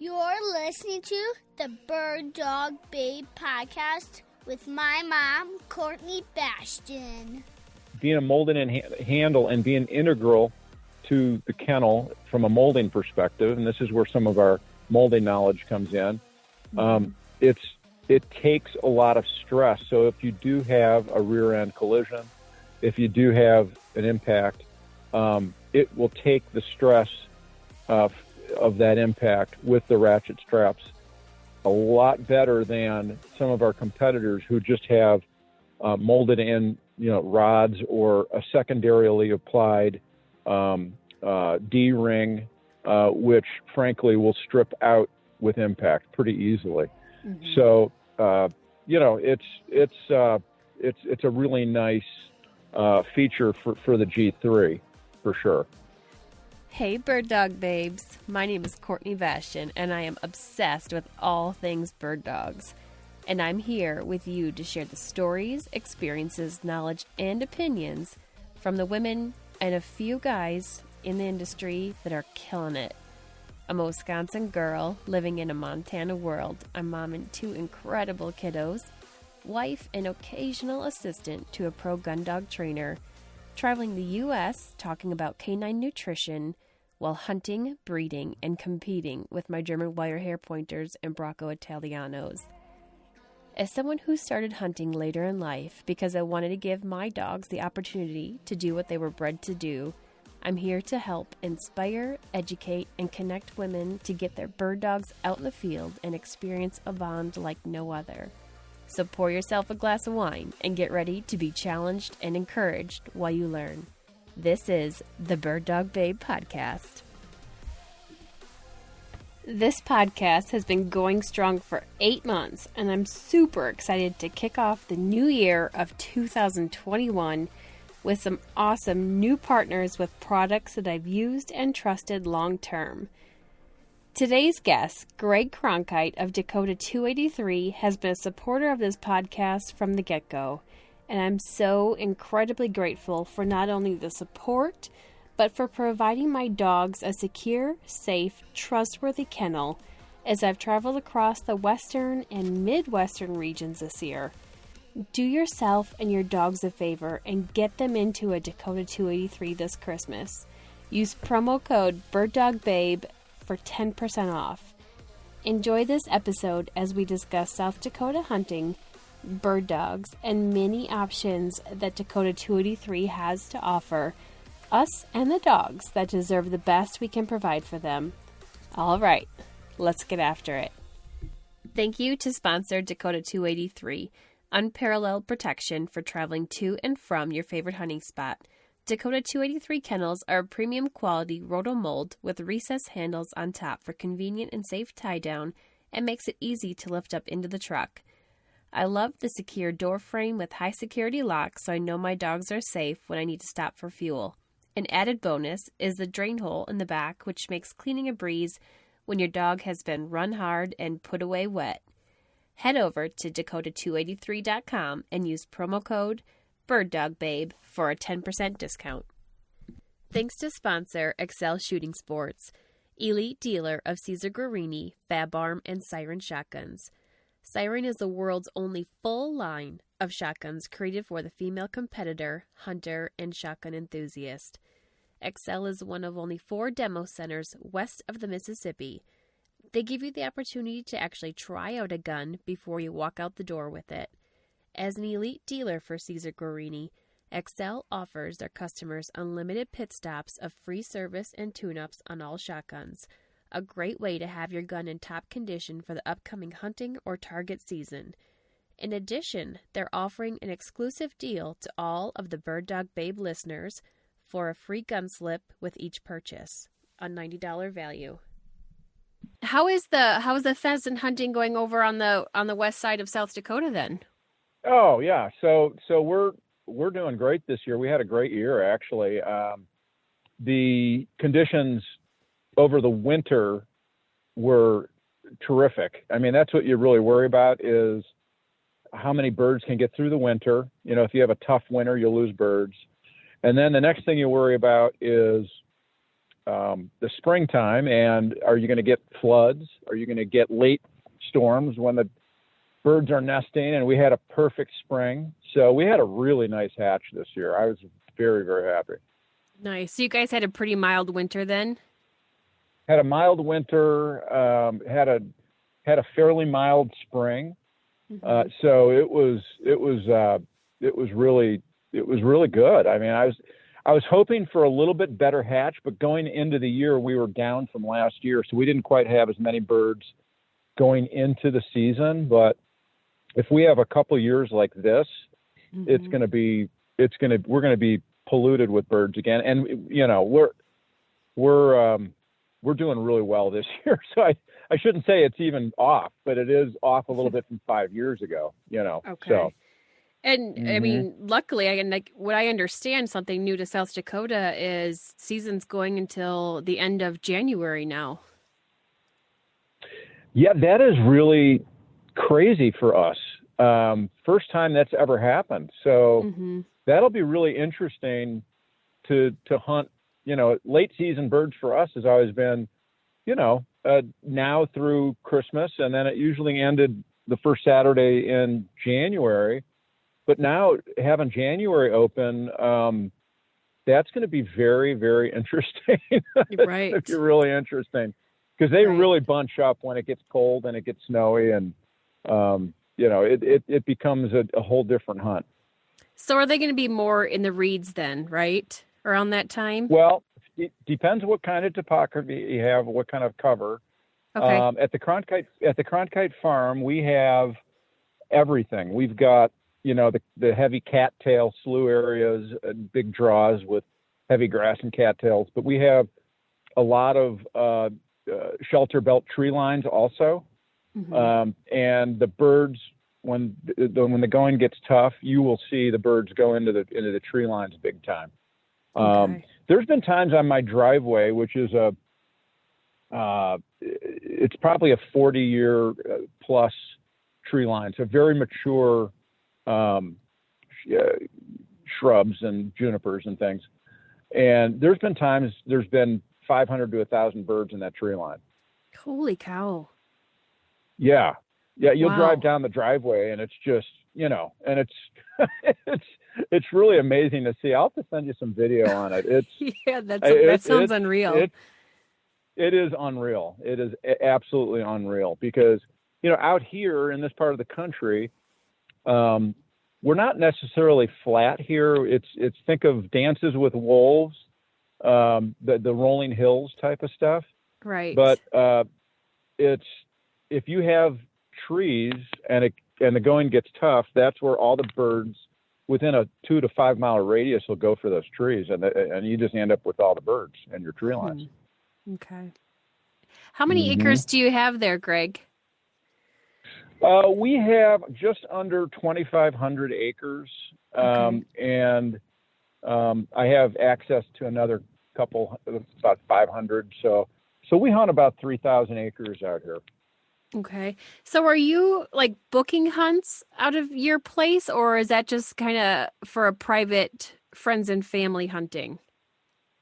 You're listening to the BirdDogBabe podcast with my mom, Courtney Bastion. Being a molding and handle and being integral to the kennel from a molding perspective, and this is where some of our molding knowledge comes in, it takes a lot of stress. So if you do have a rear end collision, if you do have an impact, it will take the stress of that impact with the ratchet straps a lot better than some of our competitors who just have molded in, rods or a secondarily applied D-ring, which frankly will strip out with impact pretty easily. Mm-hmm. So, it's a really nice feature for the G3 for sure. Hey, Bird Dog Babes. My name is Courtney Bastion, and I am obsessed with all things bird dogs. And I'm here with you to share the stories, experiences, knowledge, and opinions from the women and a few guys in the industry that are killing it. I'm a Wisconsin girl living in a Montana world. I'm mom and two incredible kiddos, wife and occasional assistant to a pro gun dog trainer, traveling the U.S. talking about canine nutrition while hunting, breeding, and competing with my German wire hair pointers and Bracco Italianos. As someone who started hunting later in life because I wanted to give my dogs the opportunity to do what they were bred to do, I'm here to help inspire, educate, and connect women to get their bird dogs out in the field and experience a bond like no other. So pour yourself a glass of wine and get ready to be challenged and encouraged while you learn. This is the BirdDogBabe podcast. This podcast has been going strong for 8 months, and I'm super excited to kick off the new year of 2021 with some awesome new partners with products that I've used and trusted long term. Today's guest, Greg Cronkhite of Dakota283, has been a supporter of this podcast from the get-go, and I'm so incredibly grateful for not only the support, but for providing my dogs a secure, safe, trustworthy kennel as I've traveled across the western and midwestern regions this year. Do yourself and your dogs a favor and get them into a Dakota283 this Christmas. Use promo code BirdDogBabe for 10% off. Enjoy this episode as we discuss South Dakota hunting, bird dogs, and many options that Dakota283 has to offer us and the dogs that deserve the best we can provide for them. All right, let's get after it. Thank you to sponsor Dakota283, unparalleled protection for traveling to and from your favorite hunting spot. Dakota283 kennels are a premium quality roto-mold with recessed handles on top for convenient and safe tie-down and makes it easy to lift up into the truck. I love the secure door frame with high security locks so I know my dogs are safe when I need to stop for fuel. An added bonus is the drain hole in the back, which makes cleaning a breeze when your dog has been run hard and put away wet. Head over to Dakota283.com and use promo code BirdDogBabe for a 10% discount. Thanks to sponsor Xcel Shooting Sports, elite dealer of Caesar Guarini, Fab Arm, and Siren shotguns. Siren is the world's only full line of shotguns created for the female competitor, hunter, and shotgun enthusiast. Xcel is one of only 4 demo centers west of the Mississippi. They give you the opportunity to actually try out a gun before you walk out the door with it. As an elite dealer for Caesar Guarini, Xcel offers their customers unlimited pit stops of free service and tune-ups on all shotguns, a great way to have your gun in top condition for the upcoming hunting or target season. In addition, they're offering an exclusive deal to all of the BirdDogBabe listeners for a free gun slip with each purchase, a $90 value. How is the pheasant hunting going over on the west side of South Dakota then? Oh yeah, so we're doing great this year. We had a great year actually. The conditions over the winter were terrific. I mean, that's what you really worry about is how many birds can get through the winter. You know, if you have a tough winter, you'll lose birds. And then the next thing you worry about is the springtime, and are you going to get floods? Are you going to get late storms when the birds are nesting? And we had a perfect spring. So we had a really nice hatch this year. I was very, very happy. Nice. So you guys had a pretty mild winter then? Had a mild winter, had a fairly mild spring. So it was really good. I mean, I was hoping for a little bit better hatch, but going into the year, we were down from last year. So we didn't quite have as many birds going into the season. But if we have a couple years like this, we're going to be polluted with birds again. And, you know, we're doing really well this year. So I shouldn't say it's even off, but it is off a little bit from 5 years ago, you know. Okay. So. And I mean, luckily, what I understand, something new to South Dakota is season's going until the end of January now. Yeah, that is really crazy for us. First time that's ever happened. So that'll be really interesting to hunt. You know, late season birds for us has always been, you know, now through Christmas, and then it usually ended the first Saturday in January. But now having January open, that's going to be very, very interesting. Right. It's really interesting because they really bunch up when it gets cold and it gets snowy, and you know, it becomes a whole different hunt. So are they going to be more in the reeds then, right? Around that time? Well, it depends what kind of topography you have, what kind of cover. Okay. At the Cronkhite Farm, we have everything. We've got, you know, the heavy cattail slough areas, big draws with heavy grass and cattails, but we have a lot of shelter belt tree lines also. And the birds, when the going gets tough, you will see the birds go into the tree lines big time. There's been times on my driveway, which is it's probably a 40-year plus tree line. So very mature shrubs and junipers and things. And there's been times there's been 500 to 1,000 birds in that tree line. Holy cow. Yeah. You'll drive down the driveway and it's just, you know, and it's really amazing to see. I'll have to send you some video on it. That sounds unreal. It is unreal. It is absolutely unreal because, you know, out here in this part of the country, we're not necessarily flat here. It's think of Dances with Wolves, the rolling hills type of stuff. Right. But it's, if you have trees and the going gets tough, that's where all the birds within a 2 to 5 mile radius will go for those trees, and you just end up with all the birds in your tree lines. Okay. How many acres do you have there, Greg? We have just under 2,500 acres, and I have access to another couple, about 500. So we hunt about 3,000 acres out here. Okay. So are you like booking hunts out of your place, or is that just kind of for a private friends and family hunting?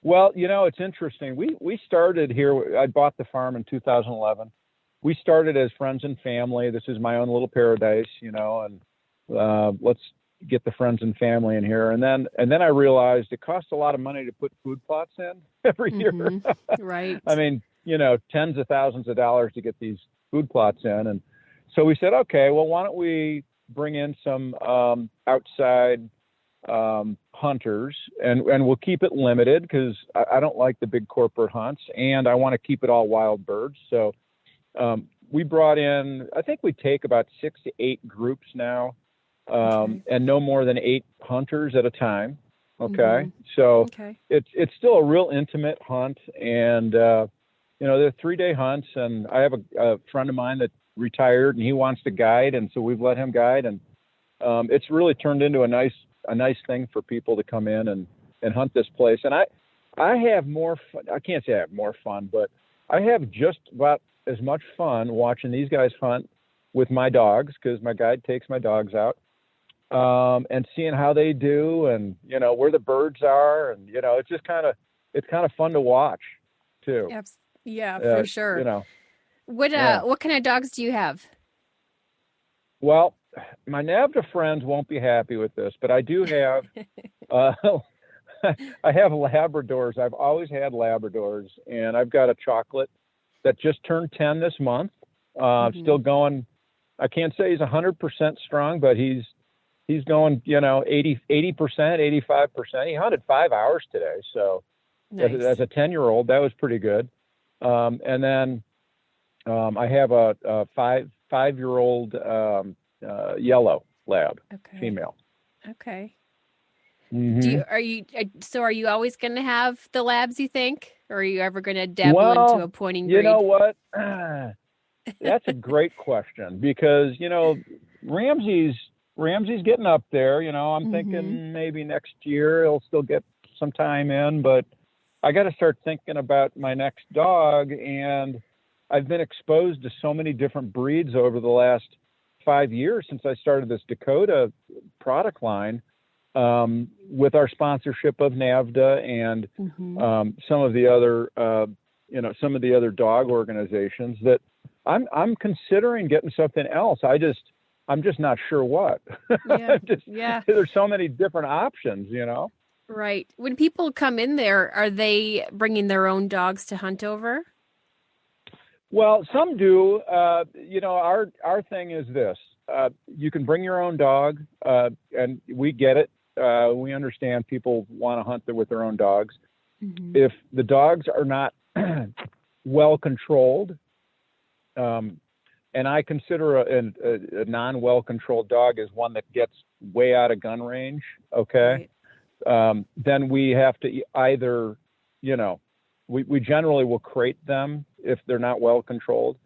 Well, you know, it's interesting. We started here. I bought the farm in 2011. We started as friends and family. This is my own little paradise, you know, and let's get the friends and family in here. And then I realized it costs a lot of money to put food plots in every year. Right. I mean, you know, tens of thousands of dollars to get these food plots in. And so we said, okay, well, why don't we bring in some outside hunters, and we'll keep it limited because I don't like the big corporate hunts, and I want to keep it all wild birds. So we brought in, I think we take about 6 to 8 groups now, and no more than 8 hunters at a time. Okay. So it's still a real intimate hunt, and you know, they're 3-day hunts, and I have a friend of mine that retired and he wants to guide. And so we've let him guide, and it's really turned into a nice thing for people to come in and hunt this place. And I have more fun. I can't say I have more fun, but I have just about as much fun watching these guys hunt with my dogs, because my guide takes my dogs out, and seeing how they do, and, you know, where the birds are. And, you know, it's kind of fun to watch. too. Yeah, for sure. You know, What kind of dogs do you have? well, my NAVHDA friends won't be happy with this, but I do have, I have Labradors. I've always had Labradors, and I've got a chocolate that just turned 10 this month. Still going. I can't say he's 100% strong, but he's going, 80%, 85%. He hunted 5 hours today. So Nice. as a 10-year-old, that was pretty good. And then I have a 5-year-old yellow lab, female. Okay. Mm-hmm. Are you always going to have the labs, you think? Or are you ever going to dabble into a pointing breed? You know what? That's a great question because, Ramsey's getting up there. I'm thinking maybe next year he'll still get some time in, but I got to start thinking about my next dog. And I've been exposed to so many different breeds over the last 5 years since I started this Dakota product line, with our sponsorship of NAVHDA and some of the other dog organizations, that I'm considering getting something else. I'm just not sure what. Yeah. There's so many different options, Right. When people come in there, are they bringing their own dogs to hunt over? Well, some do. Our thing is this: you can bring your own dog, and we get it. We understand people want to hunt with their own dogs. If the dogs are not well controlled, and I consider a non-well controlled dog as one that gets way out of gun range, okay, then we have to either, we generally will crate them if they're not well controlled.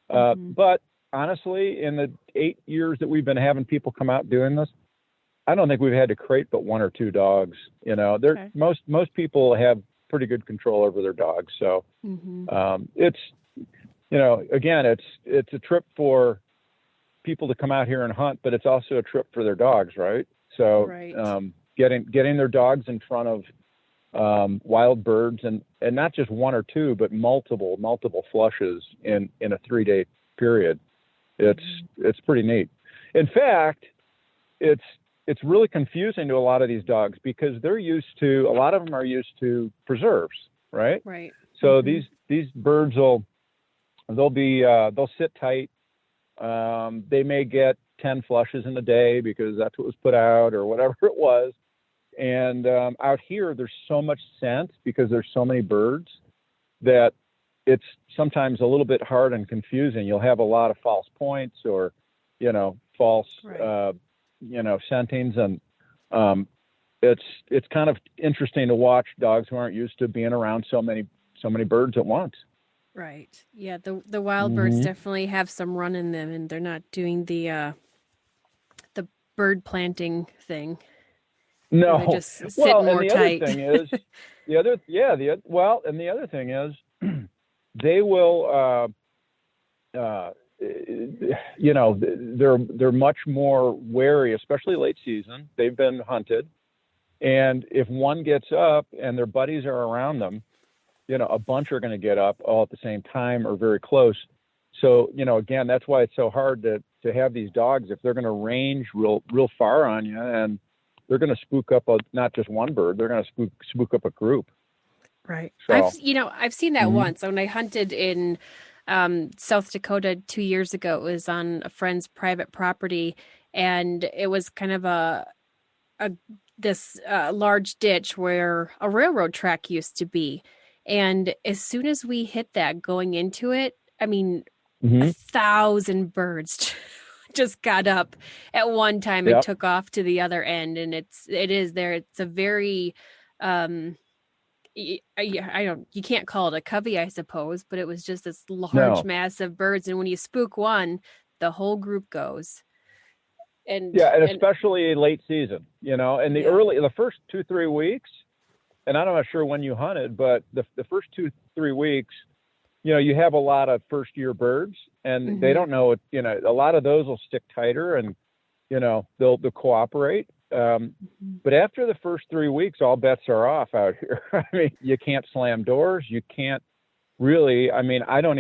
But honestly, in the 8 years that we've been having people come out doing this, I don't think we've had to crate but 1 or 2 dogs. Most people have pretty good control over their dogs. So it's, again, it's a trip for people to come out here and hunt, but it's also a trip for their dogs, right? So getting their dogs in front of wild birds and not just 1 or 2, but multiple flushes in a 3-day period. It's pretty neat. In fact, it's really confusing to a lot of these dogs because a lot of them are used to preserves, right? Right. So these birds they'll sit tight. They may get 10 flushes in a day because that's what was put out or whatever it was. And out here, there's so much scent because there's so many birds that it's sometimes a little bit hard and confusing. You'll have a lot of false points or, false, scentings. And it's kind of interesting to watch dogs who aren't used to being around so many birds at once. Right. Yeah. The wild birds definitely have some run in them, and they're not doing the bird planting thing. No. They just sit more tight. Other thing is, the other thing is, they will, they're much more wary, especially late season. They've been hunted, and if one gets up and their buddies are around them, a bunch are going to get up all at the same time or very close. So, again, that's why it's so hard to have these dogs if they're going to range real far on you, and they're going to spook up not just one bird, they're going to spook up a group. Right. So, I've seen that once when I hunted in South Dakota 2 years ago. It was on a friend's private property, and it was kind of this large ditch where a railroad track used to be. And as soon as we hit that going into it, 1,000 birds just got up at one time and took off to the other end. And it's a very, you can't call it a covey, I suppose, but it was just this large mass of birds. And when you spook one, the whole group goes. And especially late season, in the first 2-3 weeks, and I'm not sure when you hunted, but the first 2-3 weeks, you have a lot of first year birds, and they don't know it. A lot of those will stick tighter, and they'll cooperate. But after the first 3 weeks, all bets are off out here. I mean, you can't slam doors. You can't really, I mean, I don't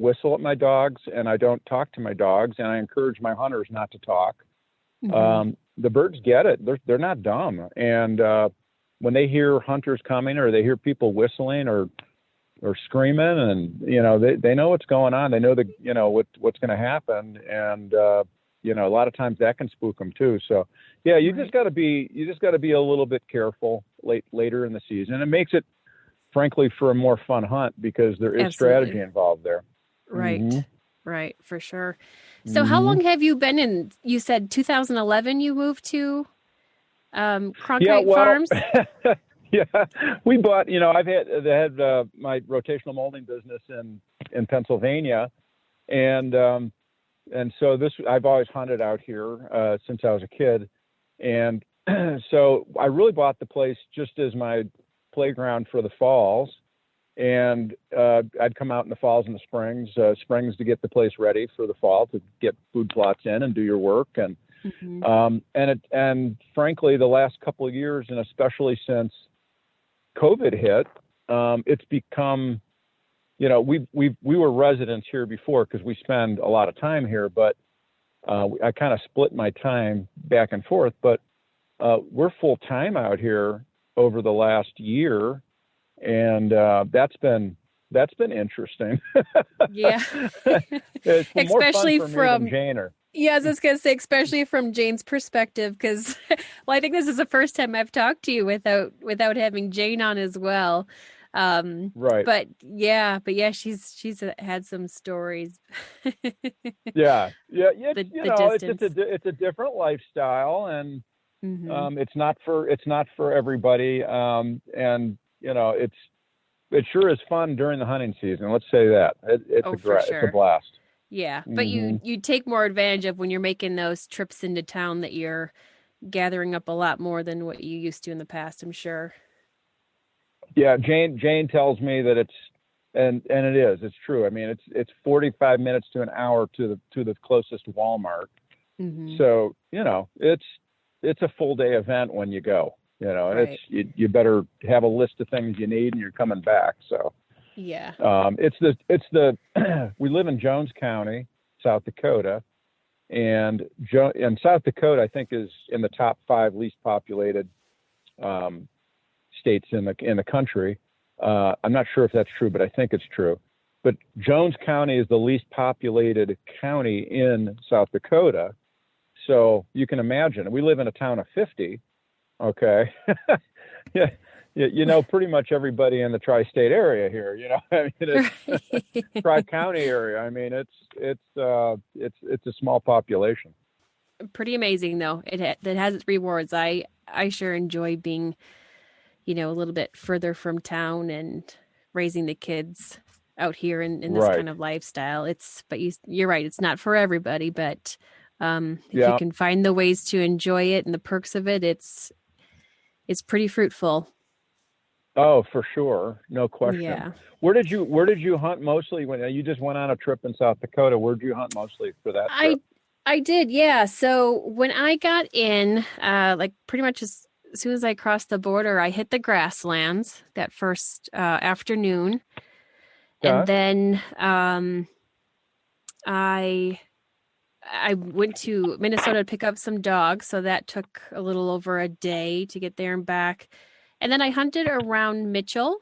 whistle at my dogs, and I don't talk to my dogs, and I encourage my hunters not to talk. The birds get it. They're not dumb. And when they hear hunters coming, or they hear people whistling or screaming, and, you know, they know what's going on. They know what's going to happen. And, you know, a lot of times that can spook them too. So yeah, you just got to be a little bit careful later in the season. It makes it, frankly, for a more fun hunt, because there is strategy involved there. Right. Right. For sure. So how long have you been in, you said 2011 you moved to Cronkhite Farms? Yeah, we bought, you know, I've had my rotational molding business in Pennsylvania. And so I've always hunted out here since I was a kid. And so I really bought the place just as my playground for the falls. And I'd come out in the falls and the springs to get the place ready for the fall, to get food plots in and do your work. And and frankly, the last couple of years, and especially since COVID hit, it's become, you know, we were residents here before because we spend a lot of time here, but I kind of split my time back and forth. But we're full time out here over the last year, and that's been interesting. Yeah, it's been especially more fun for me than Jane. Yeah, I was just gonna say, especially from Jane's perspective, because well, I think this is the first time I've talked to you without having Jane on as well. Right. But yeah, she's had some stories. Yeah. It's a different lifestyle, and it's not for everybody. And you know, it sure is fun during the hunting season. Let's say that it's a blast. Yeah, but you take more advantage of when you're making those trips into town, that you're gathering up a lot more than what you used to in the past, I'm sure. Yeah, Jane tells me that it's true. I mean, it's 45 minutes to an hour to the closest Walmart. So, you know, it's a full day event when you go, you know, and right. you better have a list of things you need, and you're coming back. So yeah, we live in Jones County, South Dakota, and South Dakota, I think, is in the top 5 least populated states in the country. I'm not sure if that's true, but I think it's true. But Jones County is the least populated county in South Dakota. So you can imagine, we live in a town of 50. Okay. Yeah. You know, pretty much everybody in the tri-state area here, you know, I mean, it's tri-county area. I mean, it's a small population. Pretty amazing though. That has its rewards. I sure enjoy being, you know, a little bit further from town and raising the kids out here in this kind of lifestyle. But you're right. It's not for everybody, but if you can find the ways to enjoy it and the perks of it, it's pretty fruitful. Oh, for sure. No question. Yeah. Where did you hunt mostly when you just went on a trip in South Dakota? Where did you hunt mostly for that trip? I did. Yeah. So when I got in, like pretty much as soon as I crossed the border, I hit the grasslands that first afternoon. And then I went to Minnesota to pick up some dogs. So that took a little over a day to get there and back. And then I hunted around Mitchell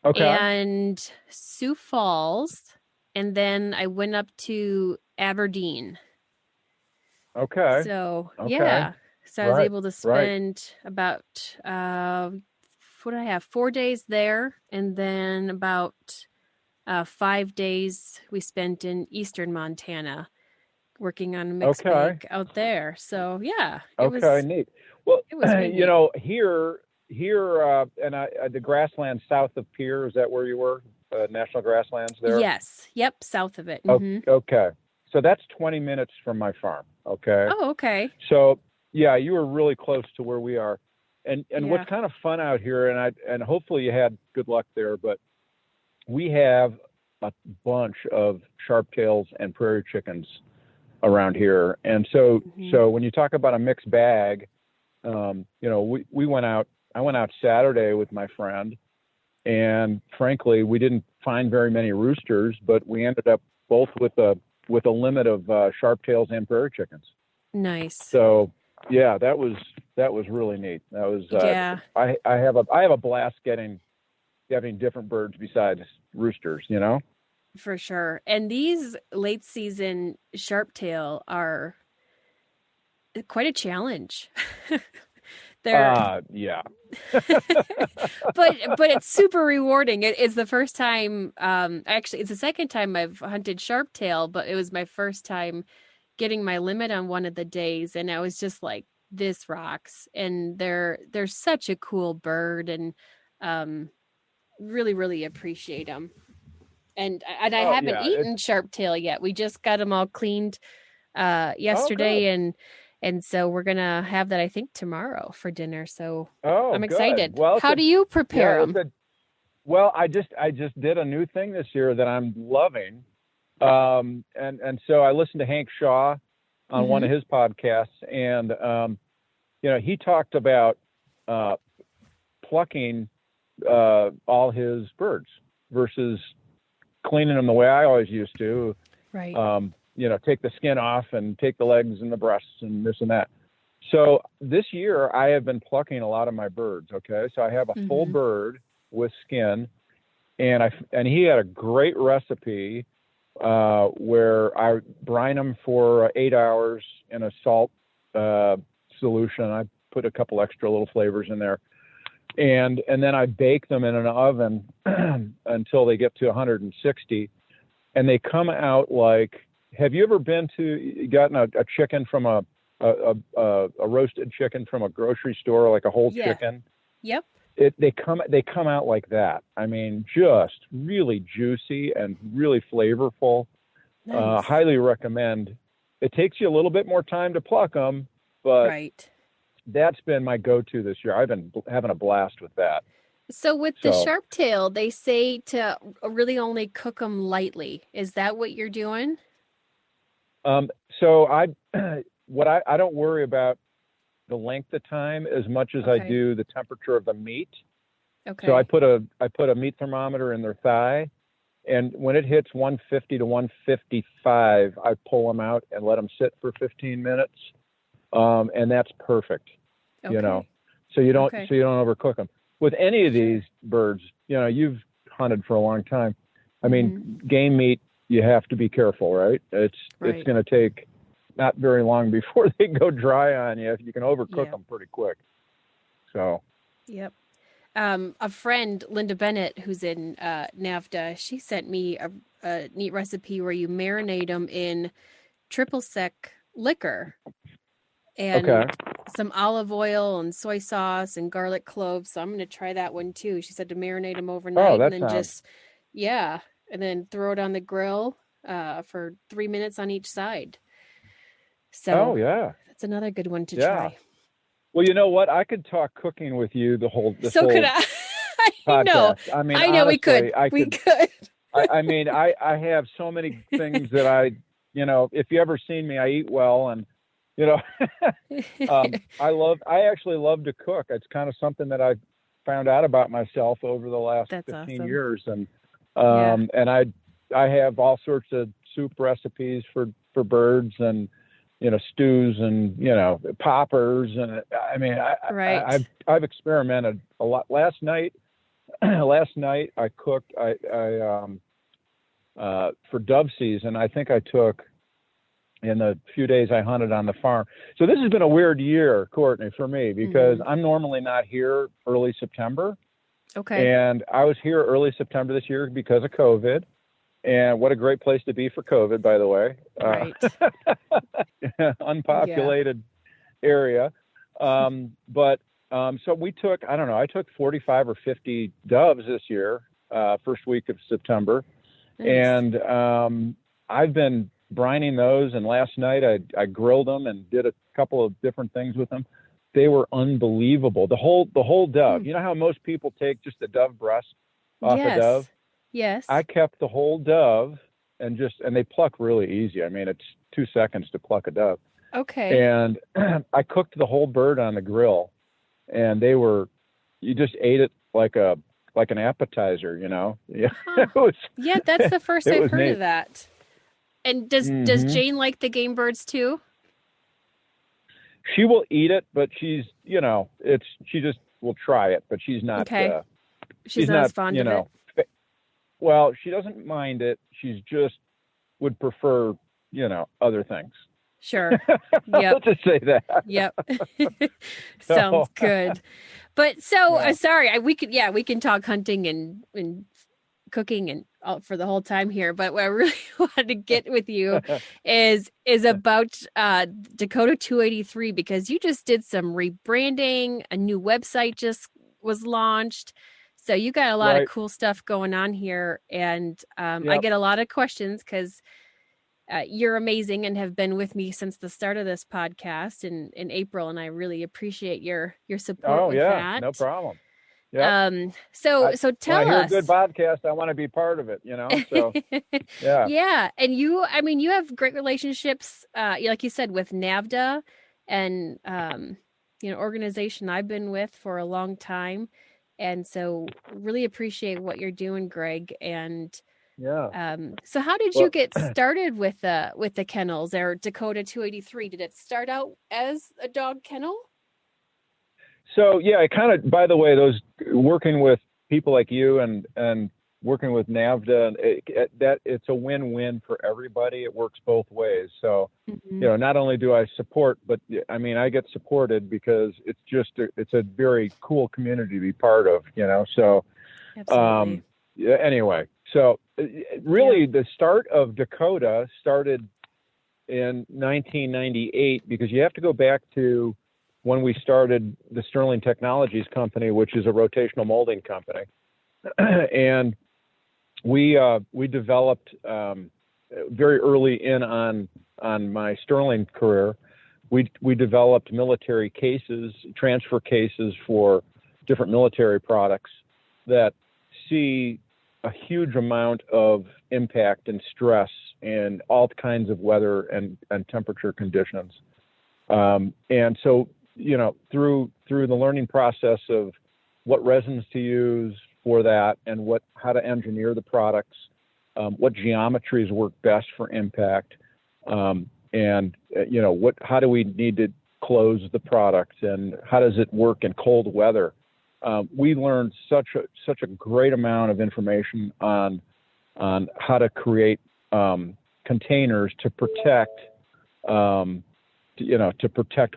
and Sioux Falls. And then I went up to Aberdeen. Okay. So, yeah. So I was able to spend about, 4 days there. And then about 5 days we spent in eastern Montana working on a mixed bag out there. So, yeah. It was neat. Well, it was really you know, here, and the grasslands south of Pierre, is that where you were? National Grasslands there? Yes. Yep. South of it. Okay. So that's 20 minutes from my farm. Okay. Oh, okay. So yeah, you were really close to where we are. And what's kind of fun out here, and hopefully you had good luck there, but we have a bunch of sharptails and prairie chickens around here. And so when you talk about a mixed bag, you know, I went out Saturday with my friend, And frankly, we didn't find very many roosters, but we ended up both with a limit of sharp tails and prairie chickens. Nice. So yeah, that was really neat. That was I have a blast getting different birds besides roosters, you know. For sure. And these late season sharptail are quite a challenge. Yeah. but it's super rewarding. It's the first time, actually it's the second time I've hunted sharptail, but it was my first time getting my limit on one of the days, and I was just like, this rocks. And they're such a cool bird, and really, really appreciate them. And I haven't eaten sharptail yet. We just got them all cleaned yesterday, and so we're gonna have that, I think, tomorrow for dinner. So I'm excited. Well, how do you prepare them? Well, I just did a new thing this year that I'm loving, and so I listened to Hank Shaw on one of his podcasts, and he talked about plucking all his birds versus cleaning them the way I always used to. Right. Take the skin off and take the legs and the breasts and this and that. So this year I have been plucking a lot of my birds. Okay. So I have a full bird with skin, and he had a great recipe where I brine them for 8 hours in a salt solution. I put a couple extra little flavors in there. And then I bake them in an oven until they get to 160, and they come out like. Have you ever gotten a chicken from a roasted chicken from a grocery store, like a whole chicken? Yep. They come out like that. I mean, just really juicy and really flavorful. Nice. Highly recommend. It takes you a little bit more time to pluck them, but that's been my go-to this year. I've been having a blast with that. So with the sharptail, they say to really only cook them lightly. Is that what you're doing? So I don't worry about the length of time as much as I do the temperature of the meat. Okay. So I put a meat thermometer in their thigh, and when it hits 150 to 155, I pull them out and let them sit for 15 minutes. And that's perfect. Okay. So you don't overcook them. With any of these birds, you've hunted for a long time. I mean, game meat, you have to be careful, right? It's going to take not very long before they go dry on you. You can overcook them pretty quick. So. Yep. A friend, Linda Bennett, who's in NAVDA, she sent me a neat recipe where you marinate them in triple sec liquor and some olive oil and soy sauce and garlic cloves. So I'm going to try that one too. She said to marinate them overnight and then and then throw it on the grill for 3 minutes on each side. So that's another good one to try. Well, you know what? I could talk cooking with you the whole could I. I know. I mean, I know honestly, we could. I mean, I have so many things that if you ever seen me, I eat well, and I actually love to cook. It's kind of something that I found out about myself over the last 15 years, and and I have all sorts of soup recipes for birds, and stews, and poppers, and I mean I've experimented a lot. Last night I cooked for dove season. I think I took in the few days I hunted on the farm. So this has been a weird year, Courtney, for me, because I'm normally not here early September. Okay. And I was here early September this year because of COVID. And what a great place to be for COVID, by the way. Right. Unpopulated area. So we took, I took 45 or 50 doves this year, first week of September. Nice. And I've been brining those. And last night I grilled them and did a couple of different things with them. They were unbelievable. The whole dove. You know how most people take just the dove breast off a dove? Yes. I kept the whole dove and they pluck really easy. I mean, it's 2 seconds to pluck a dove. Okay. And I cooked the whole bird on the grill, and you just ate it like a like an appetizer, you know? Yeah. Huh. Yeah, that's the first I've heard neat. of that. And does Jane like the game birds too? She will eat it, but she's, you know, she just will try it, but she's not. Okay. She's not as fond of it. Well, she doesn't mind it. She's just would prefer, you know, other things. Sure. Yep. Let's just say that. Yep. Sounds good. But so sorry, we can talk hunting and cooking and all for the whole time here. But what I really wanted to get with you is about Dakota283, because you just did some rebranding. A new website just was launched. So you got a lot of cool stuff going on here. And I get a lot of questions because you're amazing and have been with me since the start of this podcast in April. And I really appreciate your support with that. No problem. Yeah. So tell us. When I hear a good podcast, I want to be part of it, you know? So, yeah. Yeah. And you have great relationships, like you said, with NAVDA and, organization I've been with for a long time. And so really appreciate what you're doing, Greg. And so how did you get started with the kennels or Dakota283? Did it start out as a dog kennel? So I kind of, by the way, those working with people like you and working with NAVDA, it's a win-win for everybody. It works both ways. So, not only do I support, but I mean, I get supported because it's a very cool community to be part of, you know? So, anyway, so really the start of Dakota started in 1998, because you have to go back to when we started the Sterling Technologies company, which is a rotational molding company. And we developed very early on my Sterling career, we developed military cases, transfer cases for different military products that see a huge amount of impact and stress in all kinds of weather and temperature conditions. And so, through the learning process of what resins to use for that and how to engineer the products, what geometries work best for impact, and how do we need to close the product and how does it work in cold weather? We learned such a great amount of information on how to create containers to protect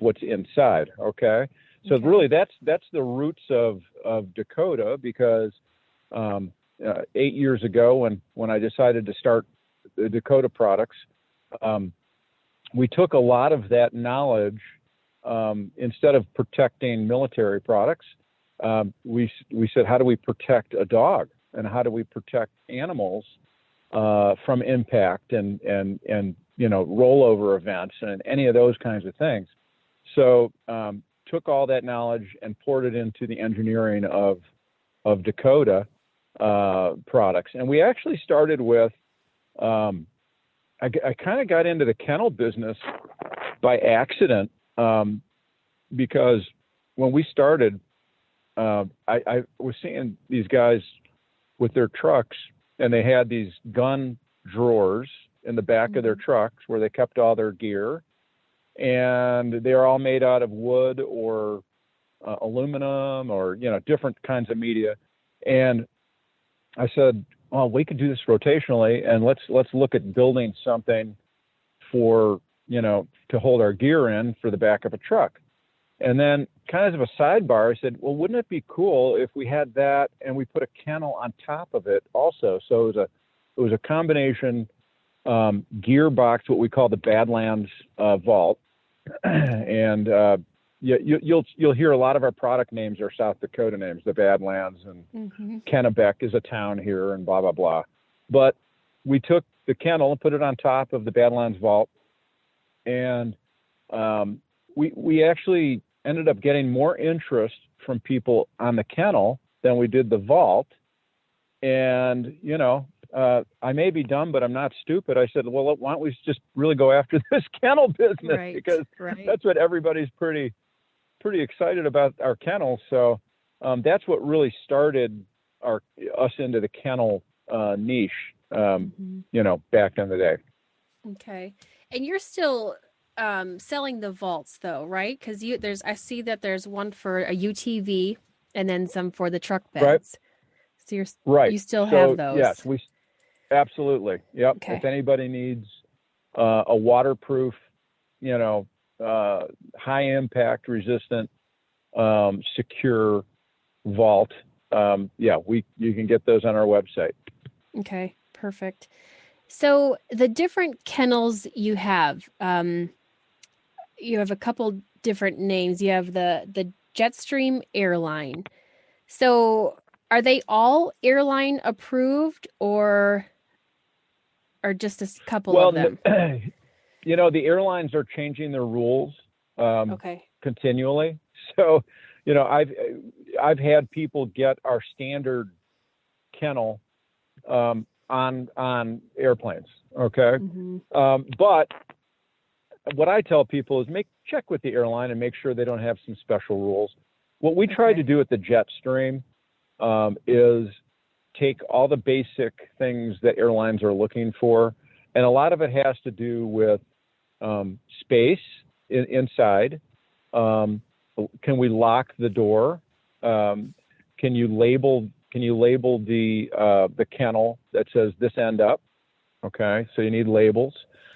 what's inside. Okay. So really that's the roots of Dakota, because 8 years ago when I decided to start the Dakota products, we took a lot of that knowledge, instead of protecting military products, we said, how do we protect a dog and how do we protect animals from impact and rollover events and any of those kinds of things. So took all that knowledge and poured it into the engineering of Dakota products. And we actually started with, I kind of got into the kennel business by accident, because when we started, I was seeing these guys with their trucks, and they had these gun drawers in the back of their trucks where they kept all their gear, and they're all made out of wood or aluminum or different kinds of media. And I said, well, we could do this rotationally, and let's look at building something for to hold our gear in for the back of a truck. And then, kind of a sidebar, I said, well, wouldn't it be cool if we had that and we put a kennel on top of it also? So it was a combination gearbox, what we call the Badlands Vault, and you'll hear a lot of our product names are South Dakota names, the Badlands, and Kennebac is a town here, and blah blah blah. But we took the kennel and put it on top of the Badlands Vault, and we actually ended up getting more interest from people on the kennel than we did the vault. And, I may be dumb, but I'm not stupid. I said, well, why don't we just really go after this kennel business? Because that's what everybody's pretty excited about, our kennels. So that's what really started us into the kennel niche, back in the day. Okay. And you're still selling the vaults though, right? Because I see that there's one for a UTV and then some for the truck beds. Right. So you still have those. Yes, we absolutely. Yep. Okay. If anybody needs a waterproof, high impact resistant, secure vault, you can get those on our website. Okay, perfect. So the different kennels you have a couple different names. You have the Jetstream Airline. So are they all Airline approved or just a couple of them? The airlines are changing their rules continually. So, I've had people get our standard kennel on airplanes. Okay. Mm-hmm. But what I tell people is check with the airline and make sure they don't have some special rules. What we try to do at the Jetstream is take all the basic things that airlines are looking for. And a lot of it has to do with space inside. Can we lock the door? Can you label the kennel that says this end up? Okay, so you need labels.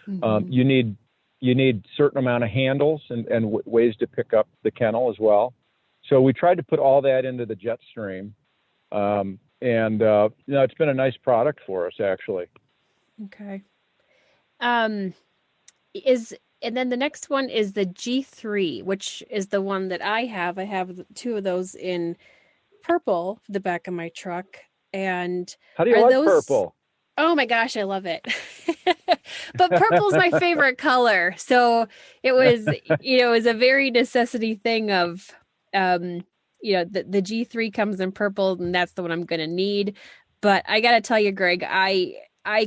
Mm-hmm. You need certain amount of handles and ways to pick up the kennel as well. So we tried to put all that into the Jetstream, and it's been a nice product for us actually. Okay. And then the next one is the G3, which is the one that I have. I have two of those in purple for the back of my truck. And how do you like purple? Oh my gosh, I love it. But purple's my favorite color. So it was, it was a very necessity thing of, the G3 comes in purple and that's the one I'm going to need. But I got to tell you, Greg, I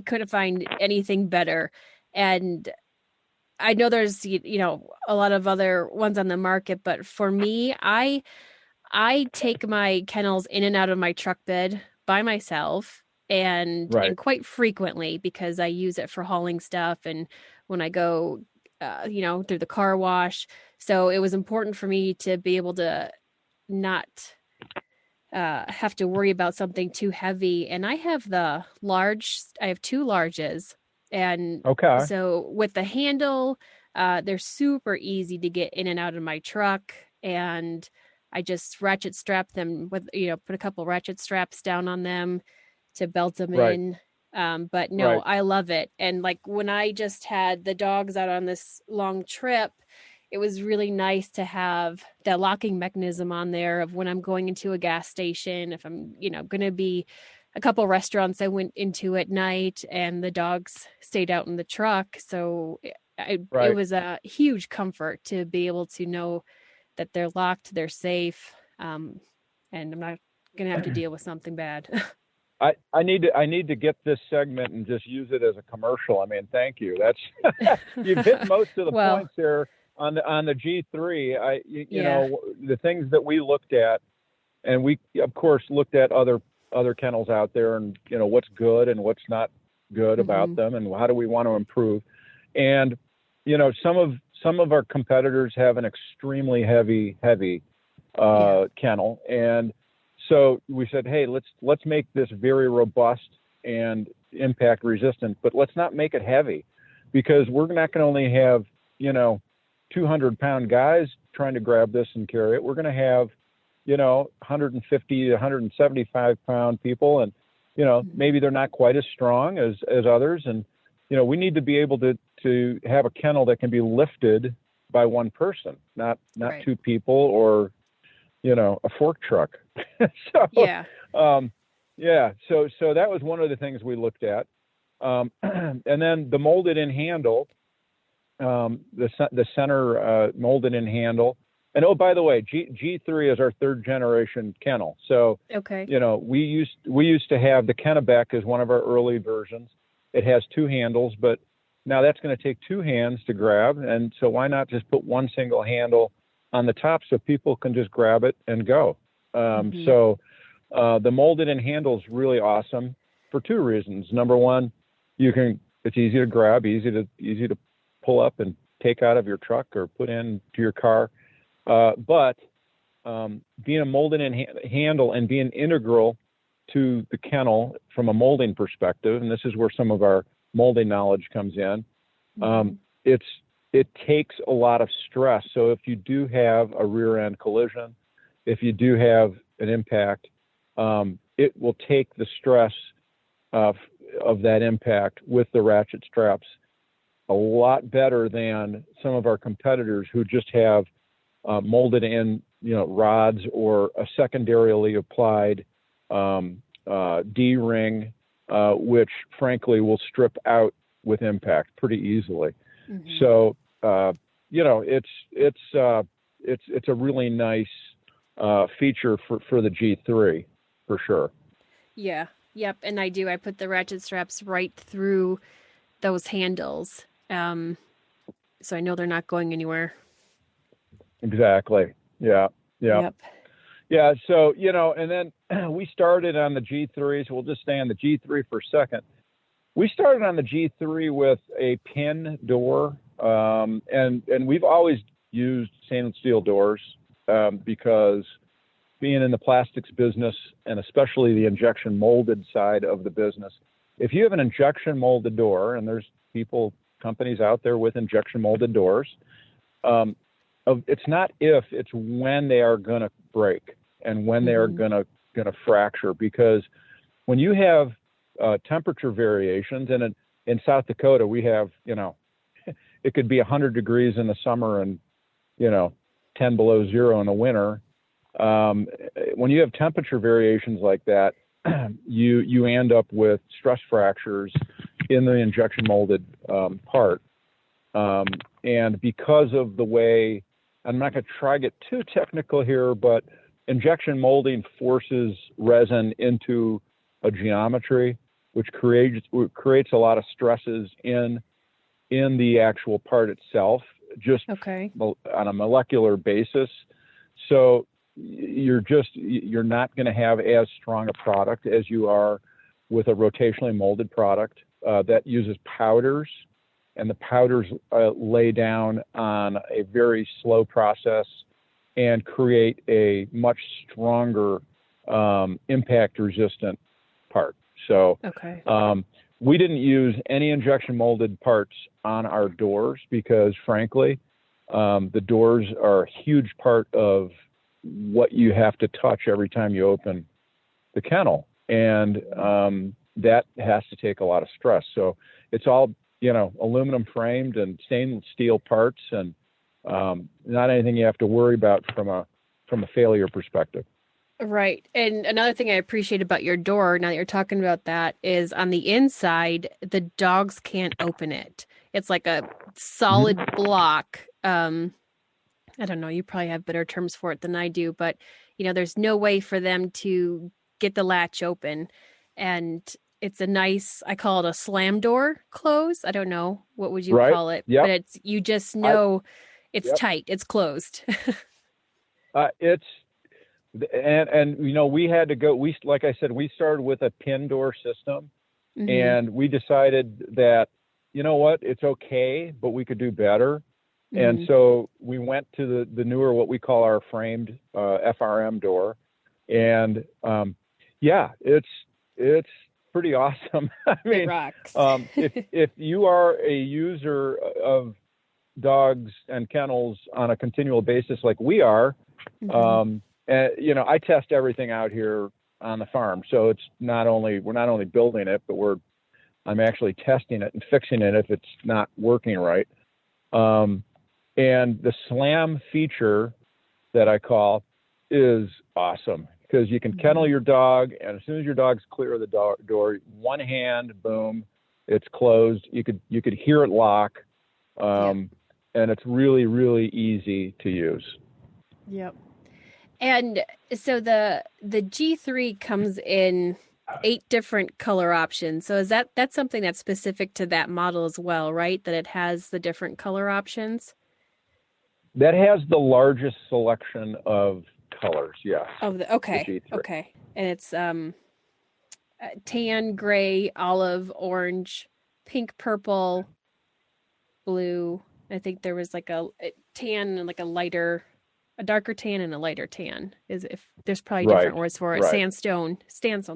couldn't find anything better. And I know there's, a lot of other ones on the market, but for me, I take my kennels in and out of my truck bed by myself and quite frequently because I use it for hauling stuff and when I go, through the car wash. So it was important for me to be able to not have to worry about something too heavy. And I have two larges. And so with the handle, they're super easy to get in and out of my truck. And I just ratchet strap them with, put a couple ratchet straps down on them to belt them in. But no, I love it. And like when I just had the dogs out on this long trip, it was really nice to have that locking mechanism on there of when I'm going into a gas station, if I'm, going to be a couple restaurants I went into at night and the dogs stayed out in the truck. So it was a huge comfort to be able to know that they're locked, they're safe. And I'm not going to have to deal with something bad. I need to get this segment and just use it as a commercial. I mean, thank you. That's you've hit most of the points there on the G3. The things that we looked at, and we of course looked at other kennels out there, and what's good and what's not good about them, and how do we want to improve. And some of our competitors have an extremely heavy kennel, and so we said, hey, let's make this very robust and impact resistant, but let's not make it heavy, because we're not going to only have 200-pound guys trying to grab this and carry it. We're going to have 150 to 175-pound people, and maybe they're not quite as strong as others, and we need to be able to have a kennel that can be lifted by one person, not two people or a fork truck. So that was one of the things we looked at, and then the molded in handle, the center molded in handle. And oh, by the way, G3 is our third generation kennel. So we used to have the Kennebac as one of our early versions. It has two handles, but now that's going to take two hands to grab. And so why not just put one single handle on the top so people can just grab it and go? So The molded in handle is really awesome for two reasons. Number one, it's easy to grab, easy to pull up and take out of your truck or put into your car. But being a molded in handle and being integral to the kennel from a molding perspective, and this is where some of our molding knowledge comes in. It takes a lot of stress. So if you do have a rear end collision, if you do have an impact, it will take the stress of that impact with the ratchet straps a lot better than some of our competitors who just have molded in, rods or a secondarily applied D-ring, which frankly will strip out with impact pretty easily. So, it's a really nice feature for the G3 for sure. Yeah. Yep. And I do. I put the ratchet straps right through those handles. So I know they're not going anywhere. Exactly. Yeah. Yep. Yeah. So, and then we started on the G3, so we'll just stay on the G3 for a second. We started on the G3 with a pin door, and we've always used stainless steel doors because being in the plastics business, and especially the injection molded side of the business, if you have an injection molded door, and there's companies out there with injection molded doors, it's not if, it's when they are going to break and when they are going to fracture, because when you have temperature variations, and in South Dakota, we have, it could be 100 degrees in the summer and, 10 below zero in the winter. When you have temperature variations like that, you end up with stress fractures in the injection molded part. And because of the way, I'm not going to try to get too technical here, but injection molding forces resin into a geometry, which creates a lot of stresses in the actual part itself, just on a molecular basis. So you're not going to have as strong a product as you are with a rotationally molded product that uses powders, and the powders lay down on a very slow process and create a much stronger impact resistant part. So we didn't use any injection molded parts on our doors because frankly, the doors are a huge part of what you have to touch every time you open the kennel. And that has to take a lot of stress. So it's all, aluminum framed and stainless steel parts, and not anything you have to worry about from a failure perspective. Right. And another thing I appreciate about your door, now that you're talking about that, is on the inside, the dogs can't open it. It's like a solid block. I don't know, you probably have better terms for it than I do, but there's no way for them to get the latch open. And it's a nice, I call it a slam door close. I don't know. What would you call it? Yep. But you just know it's tight. It's closed. We had to go, like I said, we started with a pin door system, and we decided that, it's okay, but we could do better. And so we went to the newer, what we call our framed FRM door. And it's pretty awesome. I mean, it rocks. if you are a user of dogs and kennels on a continual basis like we are, I test everything out here on the farm. So we're not only building it, but I'm actually testing it and fixing it if it's not working right. And the slam feature that I call is awesome because you can kennel your dog, and as soon as your dog's clear of the door, one hand, boom, it's closed. You could hear it lock, and it's really, really easy to use. Yep. And so the G3 comes in 8 different color options. So that's something that's specific to that model as well, right? That it has the different color options? That has the largest selection of colors, yes. Oh, The okay. G3. Okay. And it's tan, gray, olive, orange, pink, purple, blue. I think there was like a tan and like a darker tan and a lighter tan. If there's probably different words for it. Right. Sandstone,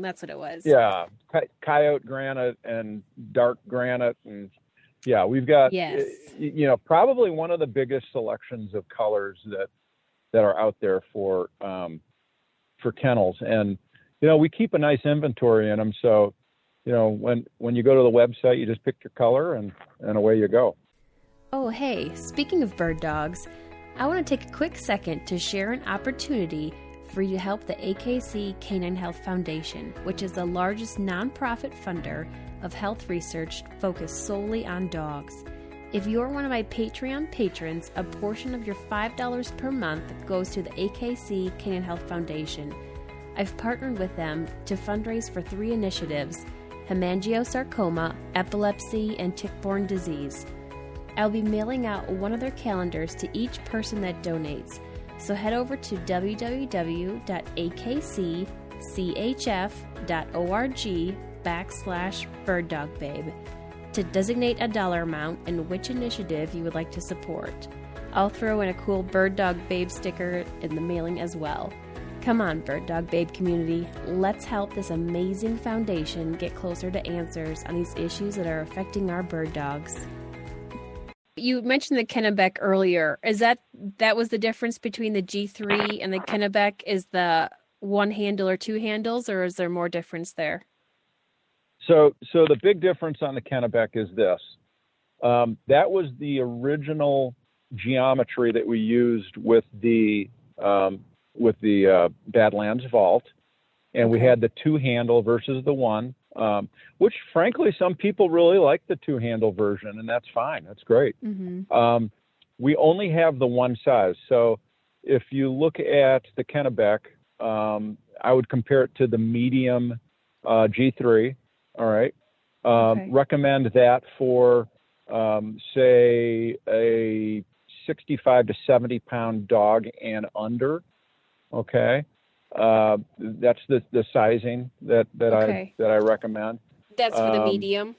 that's what it was. Yeah, coyote granite and dark granite, and yeah, we've got probably one of the biggest selections of colors that are out there for kennels, and we keep a nice inventory in them. So when you go to the website, you just pick your color and away you go. Oh, hey, speaking of bird dogs, I want to take a quick second to share an opportunity for you to help the AKC Canine Health Foundation, which is the largest nonprofit funder of health research focused solely on dogs. If you're one of my Patreon patrons, a portion of your $5 per month goes to the AKC Canine Health Foundation. I've partnered with them to fundraise for 3 initiatives: hemangiosarcoma, epilepsy, and tick-borne disease. I'll be mailing out one of their calendars to each person that donates, so head over to www.akcchf.org/BirdDogBabe to designate a dollar amount and which initiative you would like to support. I'll throw in a cool BirdDogBabe sticker in the mailing as well. Come on, BirdDogBabe community, let's help this amazing foundation get closer to answers on these issues that are affecting our bird dogs. You mentioned the Kennebac earlier. Is that was the difference between the G3 and the Kennebac? Is the one handle or 2 handles, or is there more difference there? So the big difference on the Kennebac is this. That was the original geometry that we used with the Badlands Vault, and we had the 2 handle versus the 1. Which frankly, some people really like the 2 handle version, and that's fine. That's great. Mm-hmm. We only have the 1 size. So if you look at the Kennebac, I would compare it to the medium G3. All right. Recommend that for, say, a 65 to 70 pound dog and under. Okay. That's the sizing that I recommend. That's for the medium.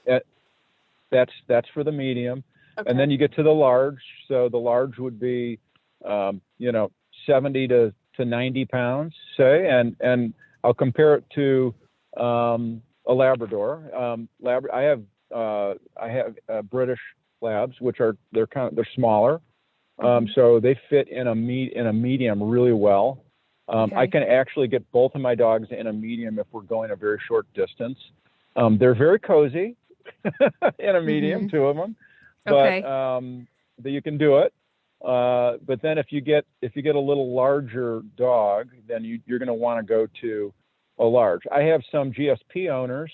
That's for the medium, and then you get to the large. So the large would be, 70 to 90 pounds, say, and I'll compare it to a Labrador. I have British Labs, which they're smaller, so they fit in a medium really well. I can actually get both of my dogs in a medium if we're going a very short distance. They're very cozy in a medium, 2 of them, but you can do it. But then if you get a little larger dog, then you're going to want to go to a large. I have some GSP owners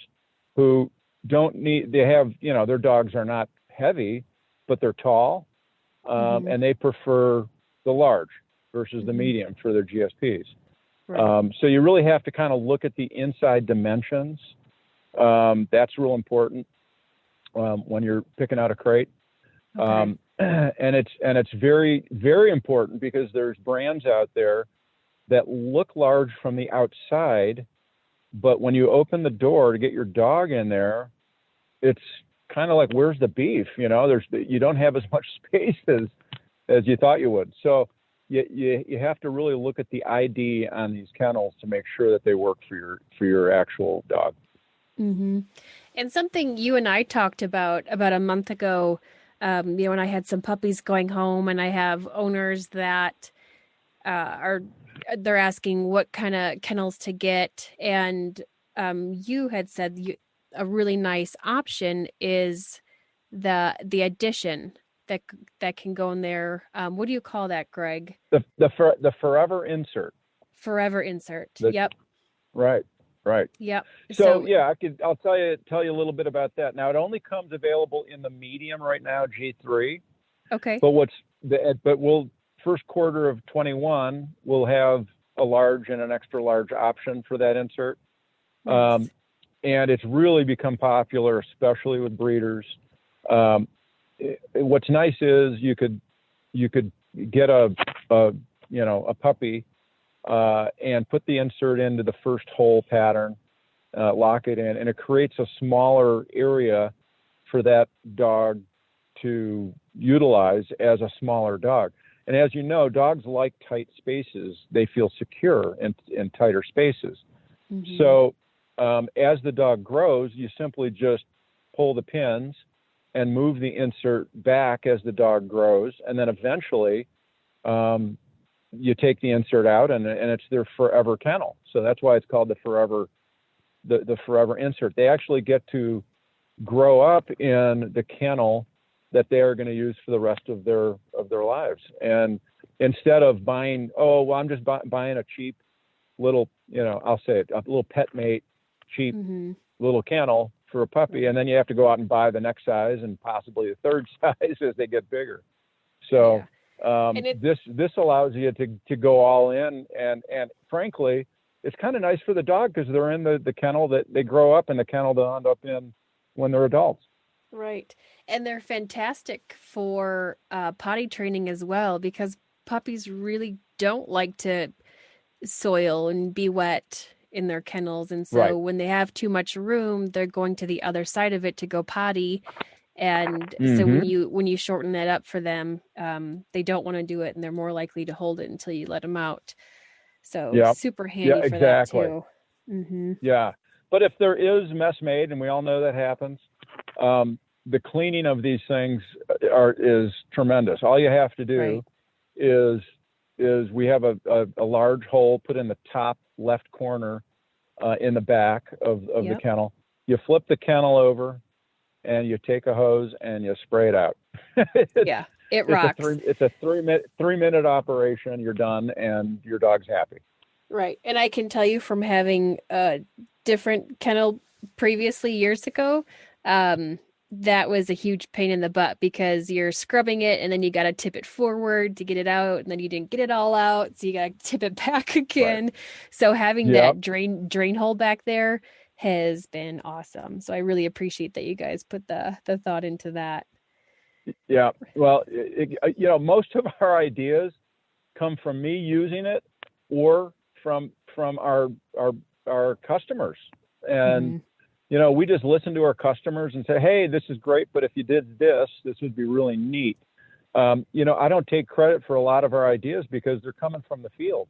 who their dogs are not heavy, but they're tall, and they prefer the large versus the medium for their GSPs. Right. So you really have to kind of look at the inside dimensions. That's real important when you're picking out a crate. And it's very, very important because there's brands out there that look large from the outside, but when you open the door to get your dog in there, it's kind of like, where's the beef? You don't have as much space as you thought you would. So you have to really look at the ID on these kennels to make sure that they work for your actual dog. Mm-hmm. And something you and I talked about a month ago, when I had some puppies going home, and I have owners that they're asking what kind of kennels to get, and you had said a really nice option is the addition that can go in there. What do you call that, Greg? The forever insert. Forever insert. Yep. Right. Yep. So yeah, I'll tell you a little bit about that. Now it only comes available in the medium right now, G3. Okay. But we'll first quarter of 21 we'll have a large and an extra large option for that insert. Nice. And it's really become popular, especially with breeders. What's nice is you could get a puppy and put the insert into the first hole pattern, lock it in, and it creates a smaller area for that dog to utilize as a smaller dog. And as you know, dogs like tight spaces. They feel secure in tighter spaces. Mm-hmm. So as the dog grows, you simply just pull the pins and move the insert back as the dog grows. And then eventually you take the insert out and it's their forever kennel. So that's why it's called the forever insert. They actually get to grow up in the kennel that they are going to use for the rest of their lives. And instead of buying, I'm just buying a cheap little, I'll say it, a little pet mate, cheap little kennel for a puppy, and then you have to go out and buy the next size and possibly the third size as they get bigger. So this allows you to go all in, and frankly, it's kind of nice for the dog because they're in the kennel that they grow up in, the kennel they'll end up in when they're adults. Right. And they're fantastic for potty training as well, because puppies really don't like to soil and be wet in their kennels. And so when they have too much room, they're going to the other side of it to go potty. And so when you shorten that up for them, they don't want to do it, and they're more likely to hold it until you let them out. So super handy for that too. Mm-hmm. Yeah. But if there is mess made, and we all know that happens, the cleaning of these things is tremendous. All you have to do is we have a large hole put in the top left corner in the back of the kennel. You flip the kennel over, and you take a hose and you spray it out. It rocks. It's a 3-minute operation. You're done, and your dog's happy. Right. And I can tell you from having a different kennel previously years ago, that was a huge pain in the butt, because you're scrubbing it and then you got to tip it forward to get it out, and then you didn't get it all out, so you got to tip it back again. Right. So having that drain hole back there has been awesome. So I really appreciate that you guys put the thought into that. Yeah. Well, most of our ideas come from me using it or from our customers. And, we just listen to our customers and say, hey, this is great, but if you did this would be really neat. I don't take credit for a lot of our ideas because they're coming from the field.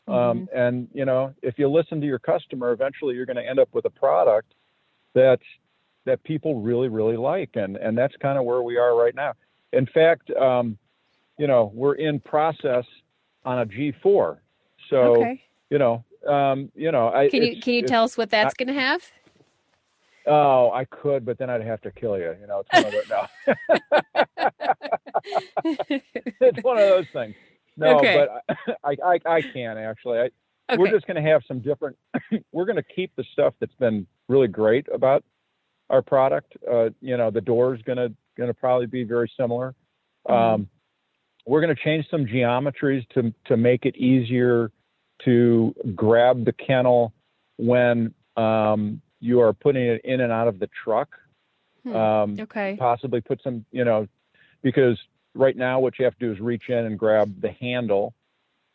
And, if you listen to your customer, eventually you're going to end up with a product that people really, really like. And that's kind of where we are right now. In fact, we're in process on a G4. So, can you tell us what that's going to have? Oh, I could, but then I'd have to kill you. It's one of those. No. It's one of those things. No, but I can actually. We're just going to have some different. We're going to keep the stuff that's been really great about our product. The door is going to probably be very similar. We're going to change some geometries to make it easier to grab the kennel when you are putting it in and out of the truck. Possibly put some, because right now what you have to do is reach in and grab the handle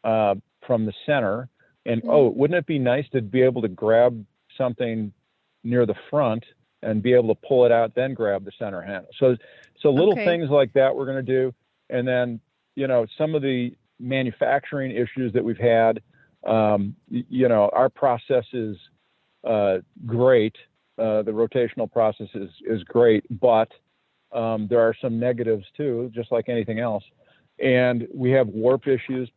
from the center. And wouldn't it be nice to be able to grab something near the front and be able to pull it out, then grab the center handle? So little things like that we're going to do. And then, some of the manufacturing issues that we've had, our process is great. The rotational process is great, but there are some negatives too, just like anything else. And we have warp issues,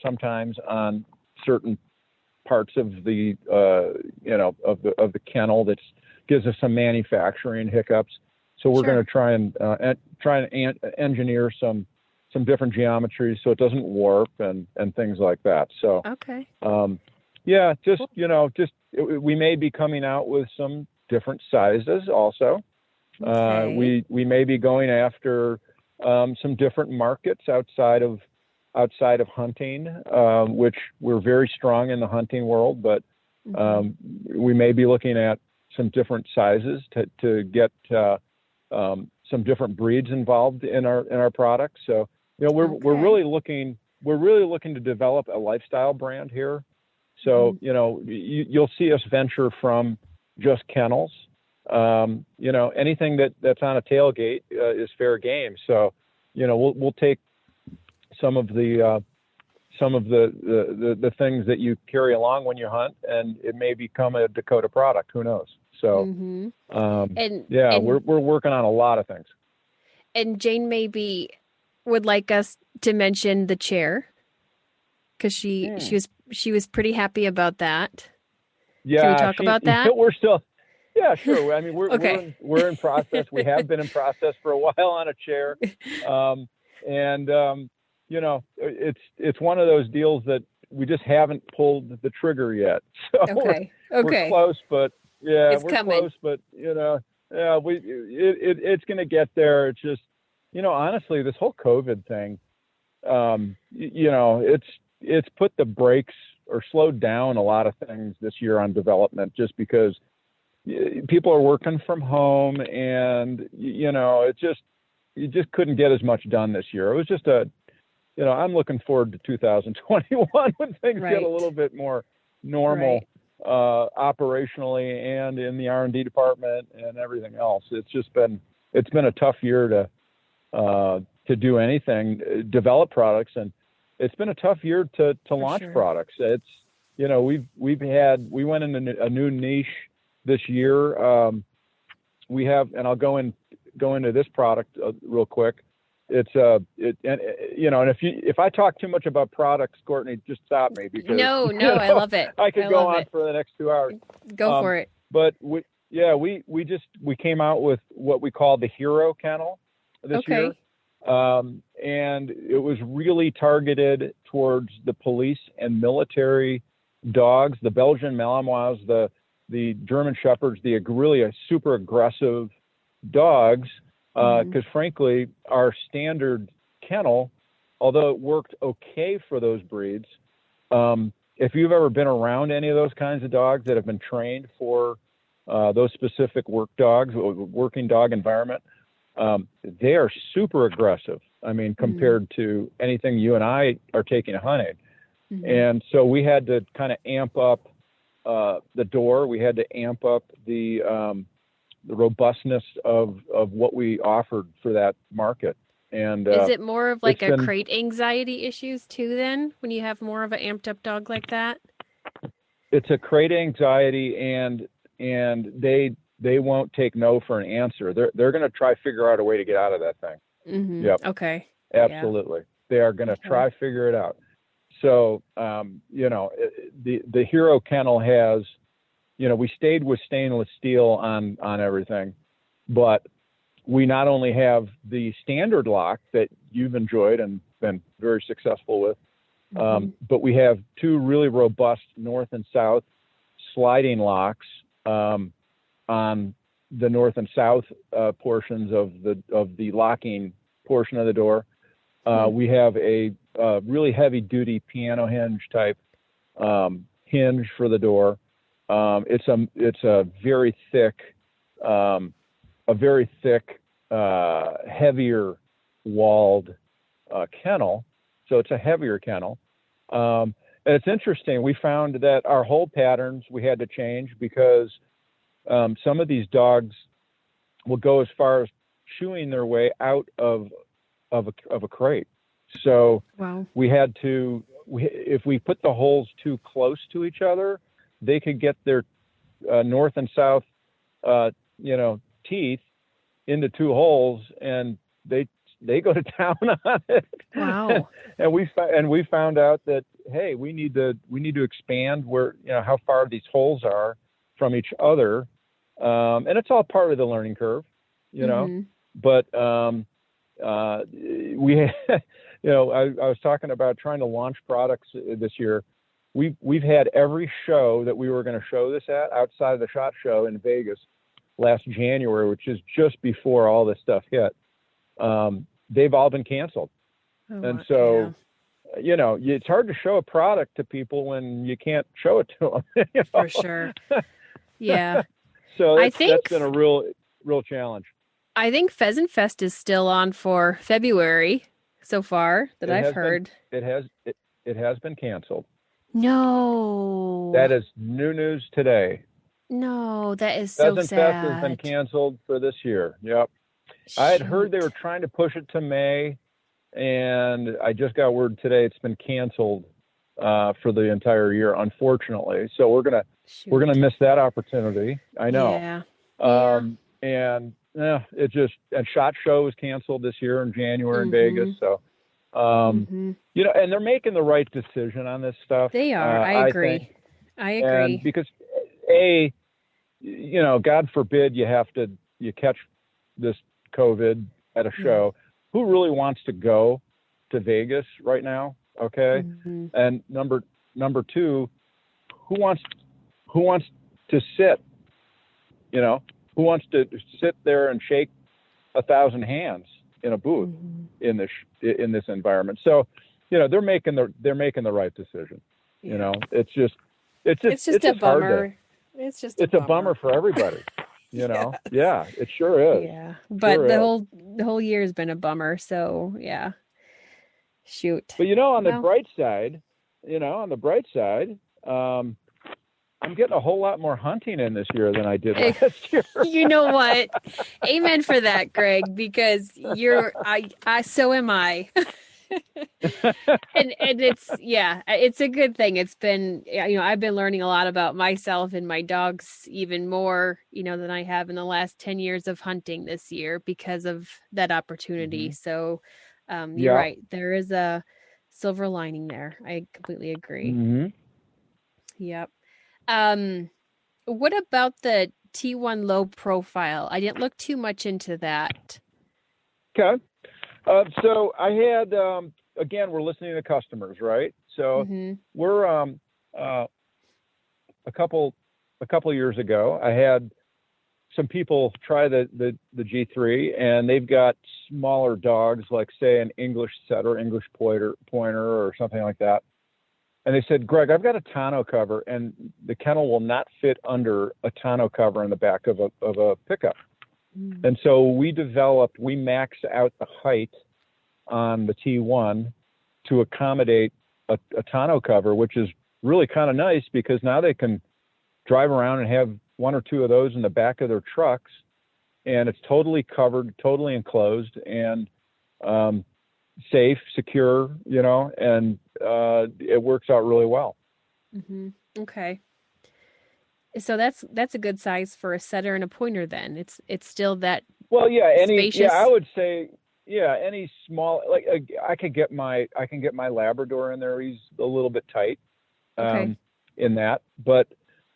sometimes on certain parts of the, of the kennel that gives us some manufacturing hiccups. So we're going to try and engineer some different geometries so it doesn't warp and things like that. So, we may be coming out with some different sizes also. We may be going after some different markets outside of hunting, which we're very strong in the hunting world, but we may be looking at some different sizes to get some different breeds involved in our products. So, we're really looking we're really looking to develop a lifestyle brand here. So, you'll see us venture from just kennels. Anything that's on a tailgate is fair game. So, we'll take some of the things that you carry along when you hunt, and it may become a Dakota product. Who knows? So, we're working on a lot of things. And Jane maybe would like us to mention the chair, because she was pretty happy about that. Yeah, can we talk about that? We're still, yeah, sure. I mean, Okay. we're in process. We have been in process for a while on a chair, it's one of those deals that we just haven't pulled the trigger yet. So we're close, but it's we're coming. close, but it's going to get there. It's just, honestly, this whole COVID thing, it's put the brakes or slowed down a lot of things this year on development, just because people are working from home, and you just couldn't get as much done this year. It was just I'm looking forward to 2021 when things get a little bit more normal, operationally and in the R&D department and everything else. It's been a tough year to do anything, develop products, and it's been a tough year to launch products. It's, we went into a new niche this year. We have, and I'll go into this product real quick. It's and if I talk too much about products, Courtney, just stop me, because no, I love it. I could go on for the next 2 hours. Go for it. But we came out with what we call the Hero Kennel this year. And it was really targeted towards the police and military dogs, the Belgian Malinois, the German Shepherds, the really super aggressive dogs. Because frankly, our standard kennel, although it worked okay for those breeds, if you've ever been around any of those kinds of dogs that have been trained for those specific working dog environment, they are super aggressive. I mean, compared to anything you and I are taking hunting. And so we had to kind of amp up the door. We had to amp up the robustness of what we offered for that market. And is it more of like a crate anxiety issues too, then, when you have more of an amped up dog like that? It's a crate anxiety, and they won't take no for an answer. They're going to try figure out a way to get out of that thing. Yep. Okay. Absolutely. Yeah. They are going to try figure it out. So, the Hero Kennel has, we stayed with stainless steel on everything, but we not only have the standard lock that you've enjoyed and been very successful with, but we have two really robust north and south sliding locks on the north and south portions of the locking portion of the door. We have a really heavy duty piano hinge type hinge for the door. It's a very thick, heavier walled kennel. So it's a heavier kennel. And it's interesting. We found that our hold patterns we had to change because some of these dogs will go as far as chewing their way out of a crate. So we had to, if we put the holes too close to each other, they could get their north and south, teeth into two holes, and they go to town on it. Wow! and we found out that, hey, we need to expand where, how far these holes are from each other, and it's all part of the learning curve, But we, I was talking about trying to launch products this year. We've had every show that we were going to show this at outside of the SHOT Show in Vegas last January, which is just before all this stuff hit. They've all been canceled. And so, it's hard to show a product to people when you can't show it to them. For sure. Yeah. So that's been a real challenge. I think Pheasant Fest is still on for February. so far that I've heard. It has been canceled. No. That is new news today. No, that is so Pheasant sad. Fest has been canceled for this year. Yep. I had heard they were trying to push it to May, and I just got word today it's been canceled for the entire year, unfortunately. So we're gonna miss that opportunity. I know. Yeah. And SHOT Show was canceled this year in January in Vegas. So and they're making the right decision on this stuff. They are. I agree. And because God forbid you catch this COVID at a show. Who really wants to go to Vegas right now? Okay. And number two, who wants to sit, who wants to sit there and shake 1,000 hands in a booth in this environment? So, they're making the right decision. It's just a bummer. It's a bummer for everybody. Yeah, it sure is. Yeah, but the whole year has been a bummer. So yeah, shoot. But on the bright side, I'm getting a whole lot more hunting in this year than I did last year. You know what? Amen for that, Greg. Because so am I. and it's a good thing. It's been, I've been learning a lot about myself and my dogs even more, than I have in the last 10 years of hunting this year because of that opportunity. So you're right. There is a silver lining there. I completely agree. Yep. What about the T1 low profile? I didn't look too much into that. Okay. So I had, again, we're listening to customers, right? So we're, a couple years ago, I had some people try the G3, and they've got smaller dogs, like say an English setter, English pointer or something like that. And they said, Greg, I've got a tonneau cover, and the kennel will not fit under a tonneau cover in the back of a pickup. And so we maxed out the height on the T1 to accommodate a tonneau cover, which is really kind of nice because now they can drive around and have one or two of those in the back of their trucks, and it's totally covered, totally enclosed, and safe, secure, and it works out really well. Okay. So that's a good size for a setter and a pointer. Then it's still that. Well, yeah. Spacious. I would say, any small, like I can get my Labrador in there. He's a little bit tight, in that. But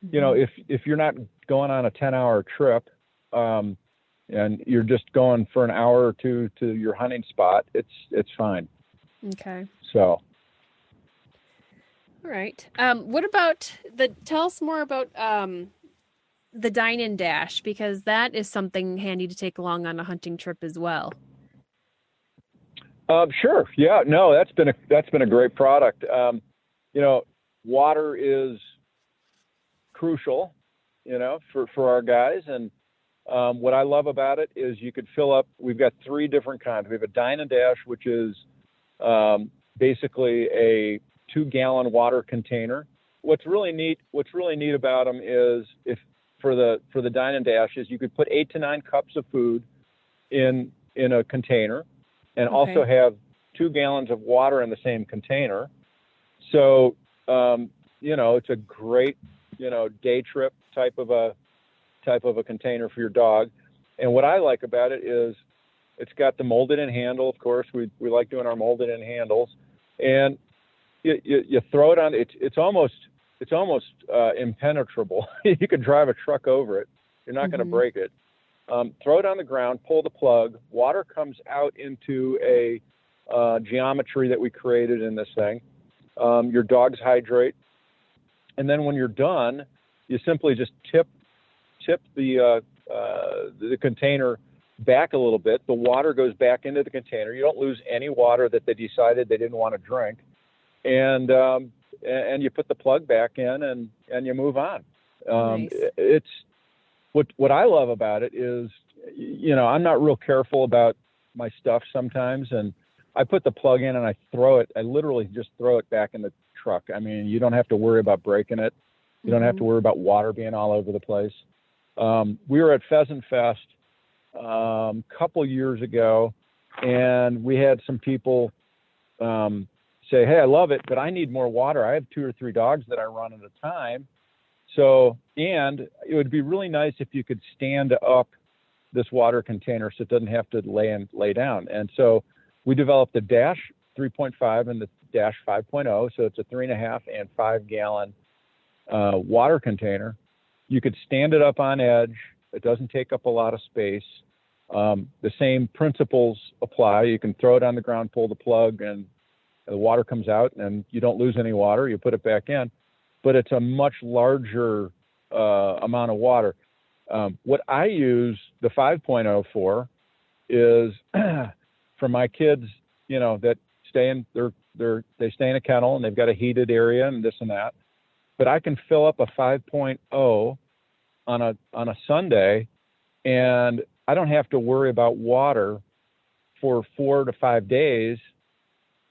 if you're not going on a 10-hour trip, and you're just going for an hour or two to your hunting spot, it's fine. Okay. So. All right. What about tell us more about the Dine N Dash, because that is something handy to take along on a hunting trip as well. Sure. Yeah. No, that's been a great product. Water is crucial, for our guys. And what I love about it is you could fill up. We've got 3 different kinds. We have a Dine N Dash, which is basically a 2-gallon water container. What's really neat about them is for the Dine N Dash is you could put 8 to 9 cups of food in a container, and also have 2 gallons of water in the same container. So it's a great day trip type of a container for your dog. And what I like about it is it's got the molded in handle. Of course, we like doing our molded in handles, and you throw it on. It's almost impenetrable. You could drive a truck over it. You're not going to break it. Throw it on the ground, pull the plug. Water comes out into a geometry that we created in this thing. Your dogs hydrate, and then when you're done, you simply just tip the container back a little bit. The water goes back into the container. You don't lose any water that they decided they didn't want to drink. And you put the plug back in and you move on. Nice. It's what I love about it is, I'm not real careful about my stuff sometimes. And I put the plug in and I throw it. I literally just throw it back in the truck. I mean, you don't have to worry about breaking it. You don't have to worry about water being all over the place. We were at Pheasant Fest a couple years ago, and we had some people say, hey, I love it, but I need more water. I have 2 or 3 dogs that I run at a time. So, and it would be really nice if you could stand up this water container so it doesn't have to lay down. And so we developed the Dash 3.5 and the Dash 5.0. So it's a 3.5 and 5 gallon water container. You could stand it up on edge. It doesn't take up a lot of space. The same principles apply. You can throw it on the ground, pull the plug, and the water comes out, and you don't lose any water. You put it back in, but it's a much larger amount of water. What I use the 5.0 for is for my kids, you know, that stay in they stay in a kennel and they've got a heated area and this and that. But I can fill up a 5.0 on a Sunday, and I don't have to worry about water for 4 to 5 days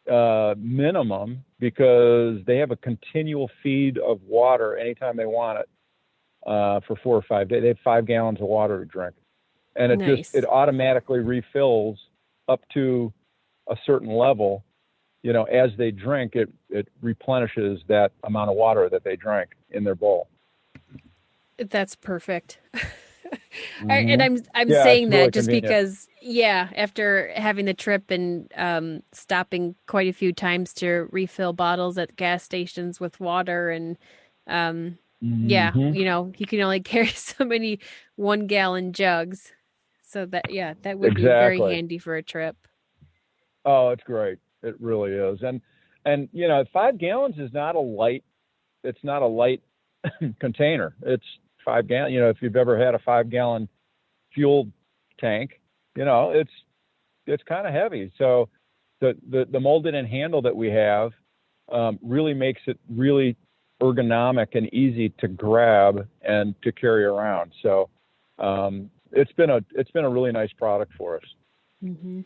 minimum, because they have a continual feed of water anytime they want it for 4 or 5 days. They have 5 gallons of water to drink, and it automatically refills up to a certain level. You know, as they drink, it replenishes that amount of water that they drank in their bowl. That's perfect. And I'm saying that really just convenient. Because, after having the trip and stopping quite a few times to refill bottles at gas stations with water, and you know, you can only carry so many 1 gallon jugs. So that would be very handy for a trip. Oh, it's great. It really is. And you know, 5 gallons is not a light container. It's 5 gallon. You know, if you've ever had a 5 gallon fuel tank, you know, it's kind of heavy. So the molded in handle that we have really makes it really ergonomic and easy to grab and to carry around. So it's been a really nice product for us. Mm-hmm.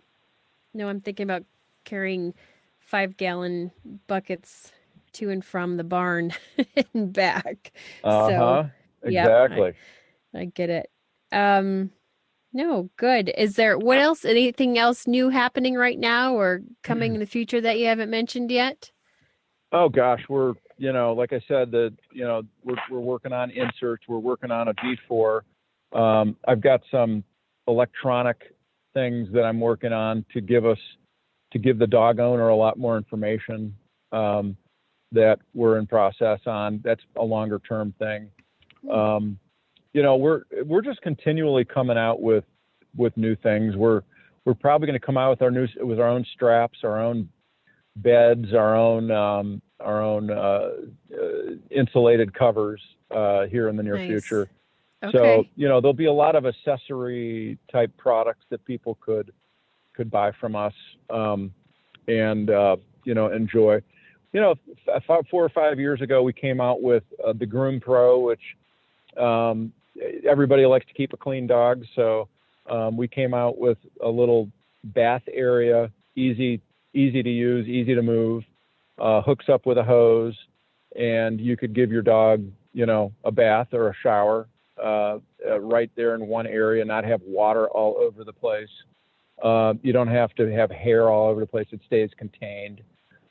No, I'm thinking about carrying 5 gallon buckets to and from the barn and back. So, exactly. I get it. No, good. Is there anything else new happening right now or coming in the future that you haven't mentioned yet? Oh gosh, we're, you know, like I said, we're working on inserts. We're working on a V4. I've got some electronic things that I'm working on to give the dog owner a lot more information that we're in process on. That's a longer term thing. You know, we're just continually coming out with new things. We're probably going to come out with our own straps, our own beds, our own insulated covers here in the near future. Okay. So, you know, there'll be a lot of accessory type products that people could buy from us and you know, enjoy. You know, 4 or 5 years ago, we came out with the Groom Pro, which everybody likes to keep a clean dog. So we came out with a little bath area, easy to use, easy to move, hooks up with a hose, and you could give your dog, you know, a bath or a shower right there in one area, not have water all over the place. You don't have to have hair all over the place. It stays contained.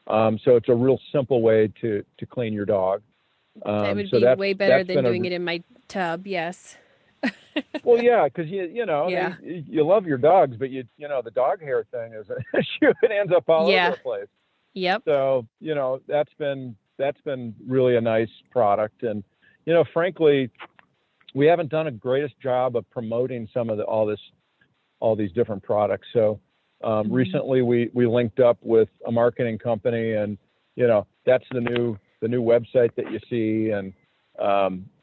So it's a real simple way to clean your dog. That would be way better than doing it in my tub. Yes. Well, yeah, because you know, you love your dogs, but you know, the dog hair thing is an issue. It ends up all over the place. Yep. So, you know, that's been really a nice product. And, you know, frankly, we haven't done a greatest job of promoting some of all these different products. So recently we linked up with a marketing company, and, you know, that's the new website that you see. And,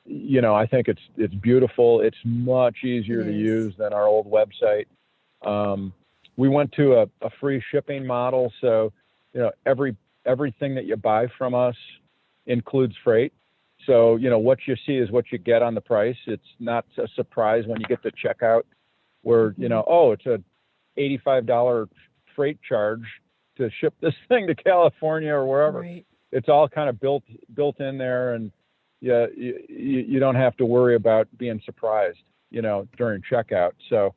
you know, I think it's beautiful. It's much easier to use than our old website. We went to a free shipping model. So, you know, everything that you buy from us includes freight. So, you know, what you see is what you get on the price. It's not a surprise when you get to checkout where, you know, oh, it's a $85 freight charge. to ship this thing to California or wherever. Right. It's all kind of built in there, and yeah, you don't have to worry about being surprised, during checkout. So,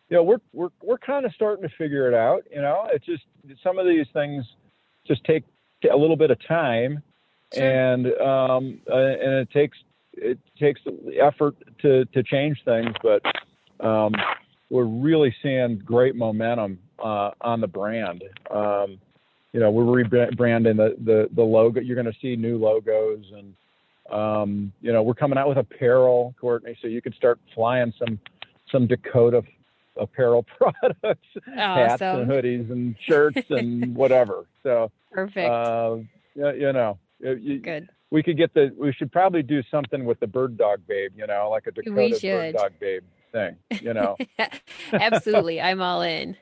we're kind of starting to figure it out. It's just some of these things just take a little bit of time, Sure. and it takes the effort to change things, but we're really seeing great momentum on the brand. We're rebranding the logo. You're going to see new logos, and we're coming out with apparel, Courtney, so you can start flying some Dakota apparel products, hats and hoodies and shirts and whatever. So perfect. Good. We should probably do something with the BirdDogBabe, like a Dakota BirdDogBabe thing, Absolutely. I'm all in.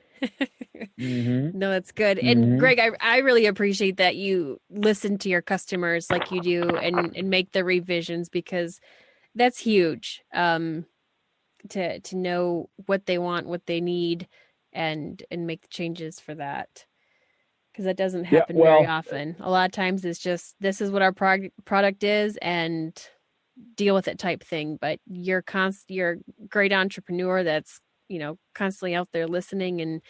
Mm-hmm. No, that's good. And Greg, I really appreciate that you listen to your customers like you do and make the revisions, because that's huge. To know what they want, what they need, and make the changes for that. Because that doesn't happen very often. A lot of times it's just, this is what our product is and deal with it type thing. But you're a great entrepreneur that's, constantly out there listening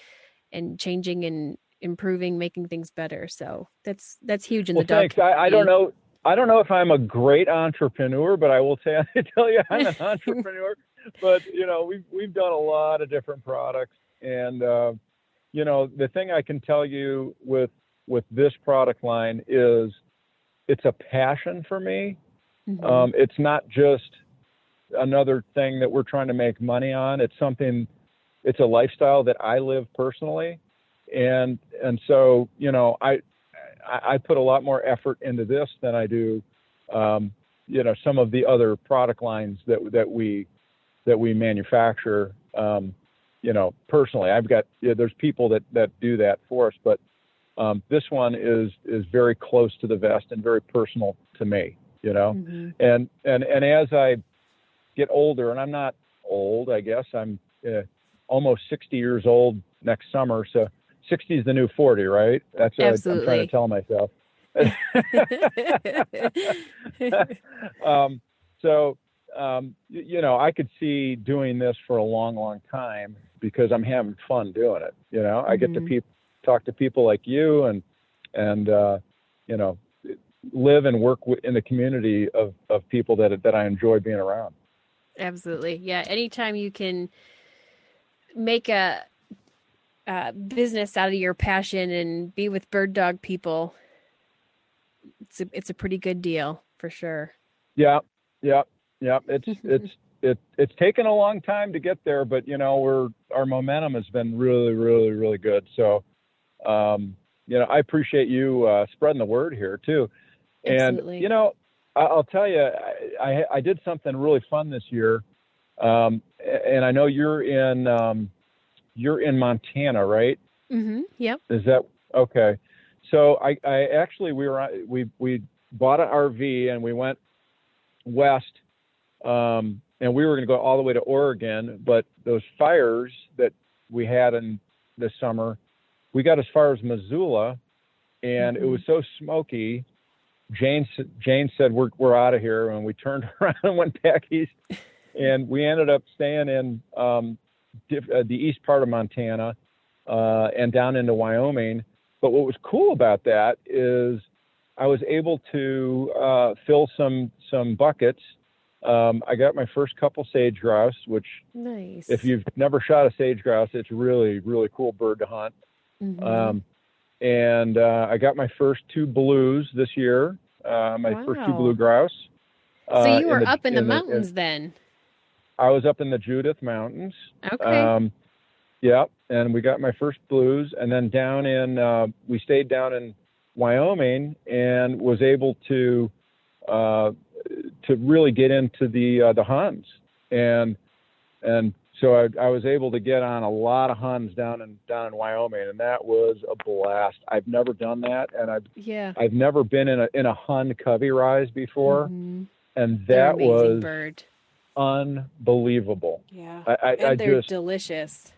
and changing and improving, making things better. So that's huge in the dog community. I don't know if I'm a great entrepreneur, but I will tell you I'm an entrepreneur. But we've done a lot of different products, and the thing I can tell you with this product line is it's a passion for me. Mm-hmm. It's not just another thing that we're trying to make money on. It's a lifestyle that I live personally. And so, I put a lot more effort into this than I do, some of the other product lines that we manufacture, personally. I've got, there's people that do that for us, but this one is very close to the vest and very personal to me, Mm-hmm. And as I get older, and I'm not old, I guess I'm almost 60 years old next summer. So 60 is the new 40, right? That's what I'm trying to tell myself. I could see doing this for a long, long time because I'm having fun doing it. Mm-hmm. I get to talk to people like you and live and work in the community of people that I enjoy being around. Absolutely. Yeah. Anytime you can make a business out of your passion and be with bird dog people, it's a pretty good deal for sure. Yeah. It's taken a long time to get there, but our momentum has been really, really, really good. So, I appreciate you spreading the word here too. Absolutely. And I'll tell you, I did something really fun this year, and I know you're in Montana, right? Mm-hmm. Yep. Is that okay? So I actually we bought an RV and we went west, and we were going to go all the way to Oregon, but those fires that we had in this summer, we got as far as Missoula, and it was so smoky. Jane said we're out of here, and we turned around and went back east, and we ended up staying in the east part of Montana and down into Wyoming. But what was cool about that is I was able to fill some buckets. I got my first couple sage grouse, which, nice. If you've never shot a sage grouse, it's really, really cool bird to hunt. Mm-hmm. And I got my first 2 blues this year, first 2 blue grouse. So you were up in the mountains then? I was up in the Judith Mountains. Okay. Yeah, and we got my first blues, and then we stayed down in Wyoming and was able to really get into the Huns, and so I was able to get on a lot of Huns down in Wyoming, and that was a blast. I've never done that, and I've never been in a Hun covey rise before, and that was bird. Unbelievable. Yeah, and they're delicious.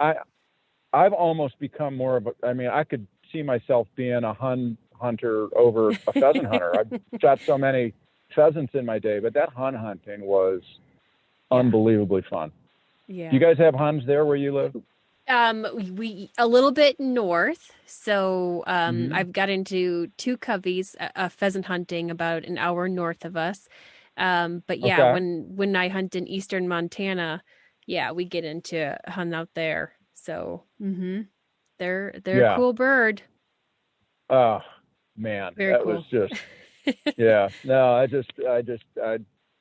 I've almost become more of I could see myself being a hunter over a pheasant hunter. I've shot so many pheasants in my day, but that hunting was unbelievably fun. Yeah. Do you guys have huns there where you live? We a little bit north. So I've got into 2 coveys pheasant hunting about an hour north of us. But yeah, when I hunt in eastern Montana, we get into hunt out there. So they're a cool bird. Oh man, Very that cool. was just No,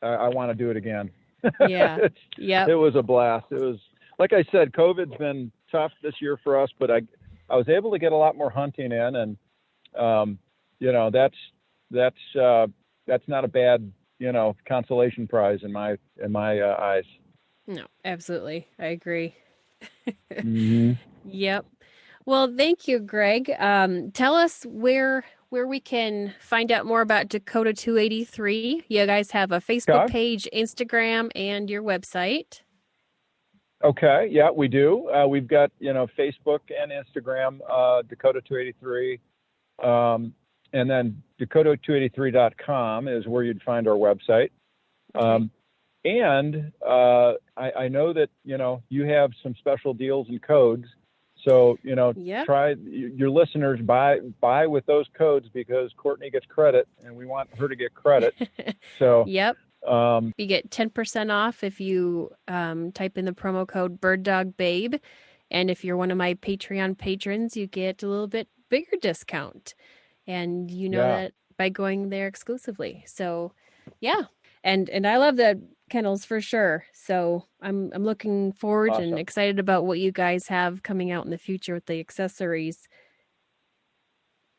I want to do it again. Yeah. It was a blast. It was, like I said, COVID's been tough this year for us, but I was able to get a lot more hunting in, and that's not a bad consolation prize in my eyes. No, absolutely, I agree. Mm-hmm. Yep. Well, thank you, Greg. Tell us where we can find out more about Dakota283. You guys have a Facebook page, Instagram, and your website. Okay. Yeah, we do. We've got, Facebook and Instagram, Dakota283. And then Dakota283.com is where you'd find our website. Okay. And I know that, you have some special deals and codes. So, try your listeners buy with those codes, because Courtney gets credit and we want her to get credit. So, yep. You get 10% off if you type in the promo code BirdDogBabe. And if you're one of my Patreon patrons, you get a little bit bigger discount. And that by going there exclusively. So, yeah. And I love the kennels for sure. So I'm looking forward and excited about what you guys have coming out in the future with the accessories.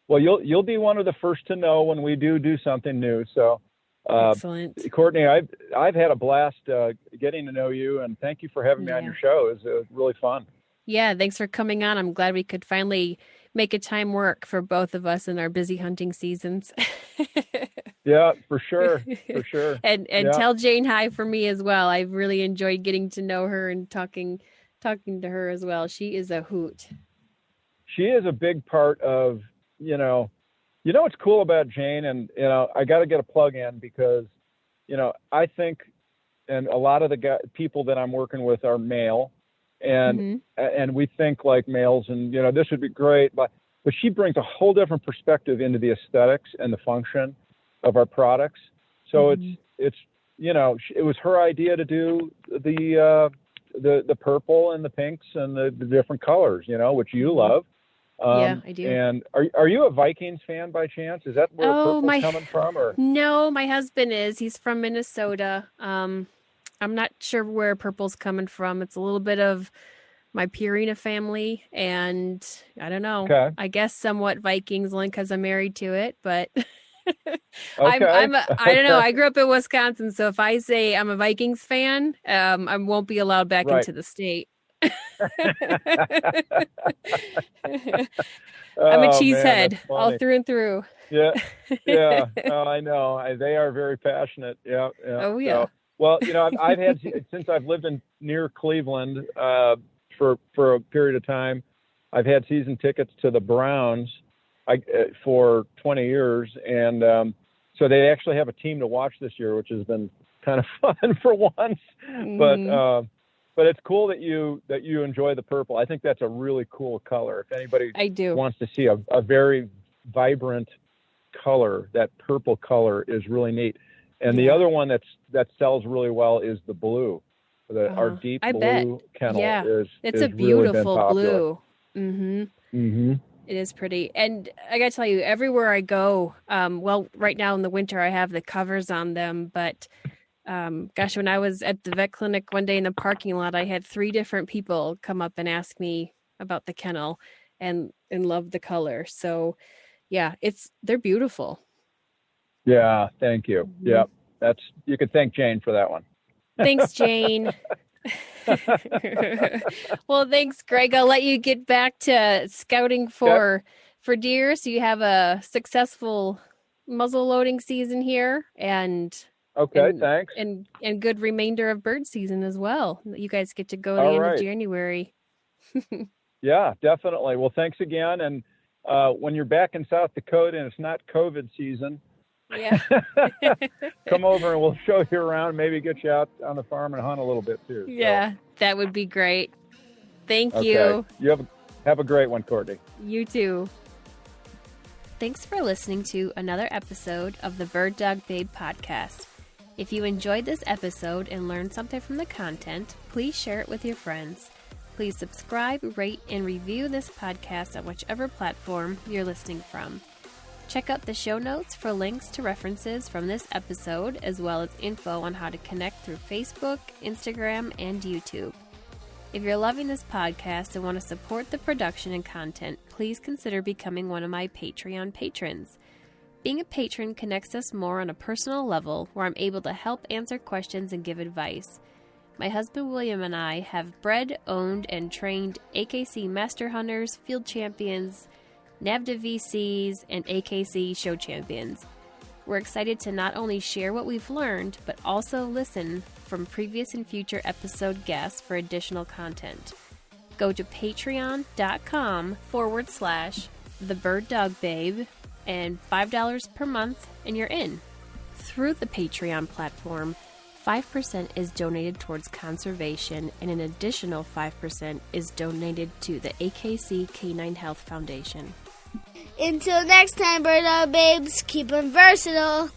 Well, you'll be one of the first to know when we do something new. So, excellent, Courtney, I've had a blast getting to know you, and thank you for having me on your show. It was really fun. Yeah, thanks for coming on. I'm glad we could finally make a time work for both of us in our busy hunting seasons. Yeah, for sure. For sure. And tell Jane hi for me as well. I've really enjoyed getting to know her and talking to her as well. She is a hoot. She is a big part of, what's cool about Jane, and, I got to get a plug in because, I think, and a lot of the people that I'm working with are male, and we think like males, and, this would be great, but she brings a whole different perspective into the aesthetics and the function of our products. So it's it was her idea to do the purple and the pinks and the different colors, which you love. Yeah, I do. And are you a Vikings fan by chance? Is that where purple's coming from? Or no, my husband is. He's from Minnesota. I'm not sure where purple's coming from. It's a little bit of my Purina family, and I don't know. Okay. I guess somewhat Vikings, only because I'm married to it, but. I don't know. I grew up in Wisconsin, so if I say I'm a Vikings fan, I won't be allowed back into the state. I'm a cheesehead, all through and through. Yeah. Oh, I know. They are very passionate. Yeah. Oh yeah. So, well, I've had since I've lived near Cleveland for a period of time. I've had season tickets to the Browns. For 20 years, and so they actually have a team to watch this year, which has been kind of fun for once. But it's cool that you enjoy the purple. I think that's a really cool color. If anybody wants to see a very vibrant color, that purple color is really neat. And the other one that sells really well is the blue. Our deep blue kennel it's a beautiful blue. It is pretty. And I got to tell you, everywhere I go, right now in the winter, I have the covers on them. But when I was at the vet clinic one day in the parking lot, I had 3 different people come up and ask me about the kennel and love the color. So, yeah, they're beautiful. Yeah, thank you. Yeah, you could thank Jane for that one. Thanks, Jane. Well, thanks, Greg. I'll let you get back to scouting for deer, so you have a successful muzzle loading season here, and thanks, and good remainder of bird season as well. You guys get to go to the end of January. Yeah, definitely. Well, thanks again, and when you're back in South Dakota and it's not COVID season, Yeah. come over and we'll show you around, maybe get you out on the farm and hunt a little bit too. Yeah, that would be great. Thank Okay. you. You have a great one, Courtney. You too. Thanks for listening to another episode of the BirdDogBabe podcast. If you enjoyed this episode and learned something from the content, please share it with your friends. Please subscribe, rate, and review this podcast on whichever platform you're listening from. Check out the show notes for links to references from this episode, as well as info on how to connect through Facebook, Instagram, and YouTube. If you're loving this podcast and want to support the production and content, please consider becoming one of my Patreon patrons. Being a patron connects us more on a personal level, where I'm able to help answer questions and give advice. My husband William and I have bred, owned, and trained AKC Master Hunters, Field Champions, NAVDA VCs, and AKC Show Champions. We're excited to not only share what we've learned, but also listen from previous and future episode guests for additional content. Go to patreon.com/TheBirdDogBabe and $5 per month and you're in. Through the Patreon platform, 5% is donated towards conservation and an additional 5% is donated to the AKC Canine Health Foundation. Until next time, Bird Dog Babes, keep them versatile.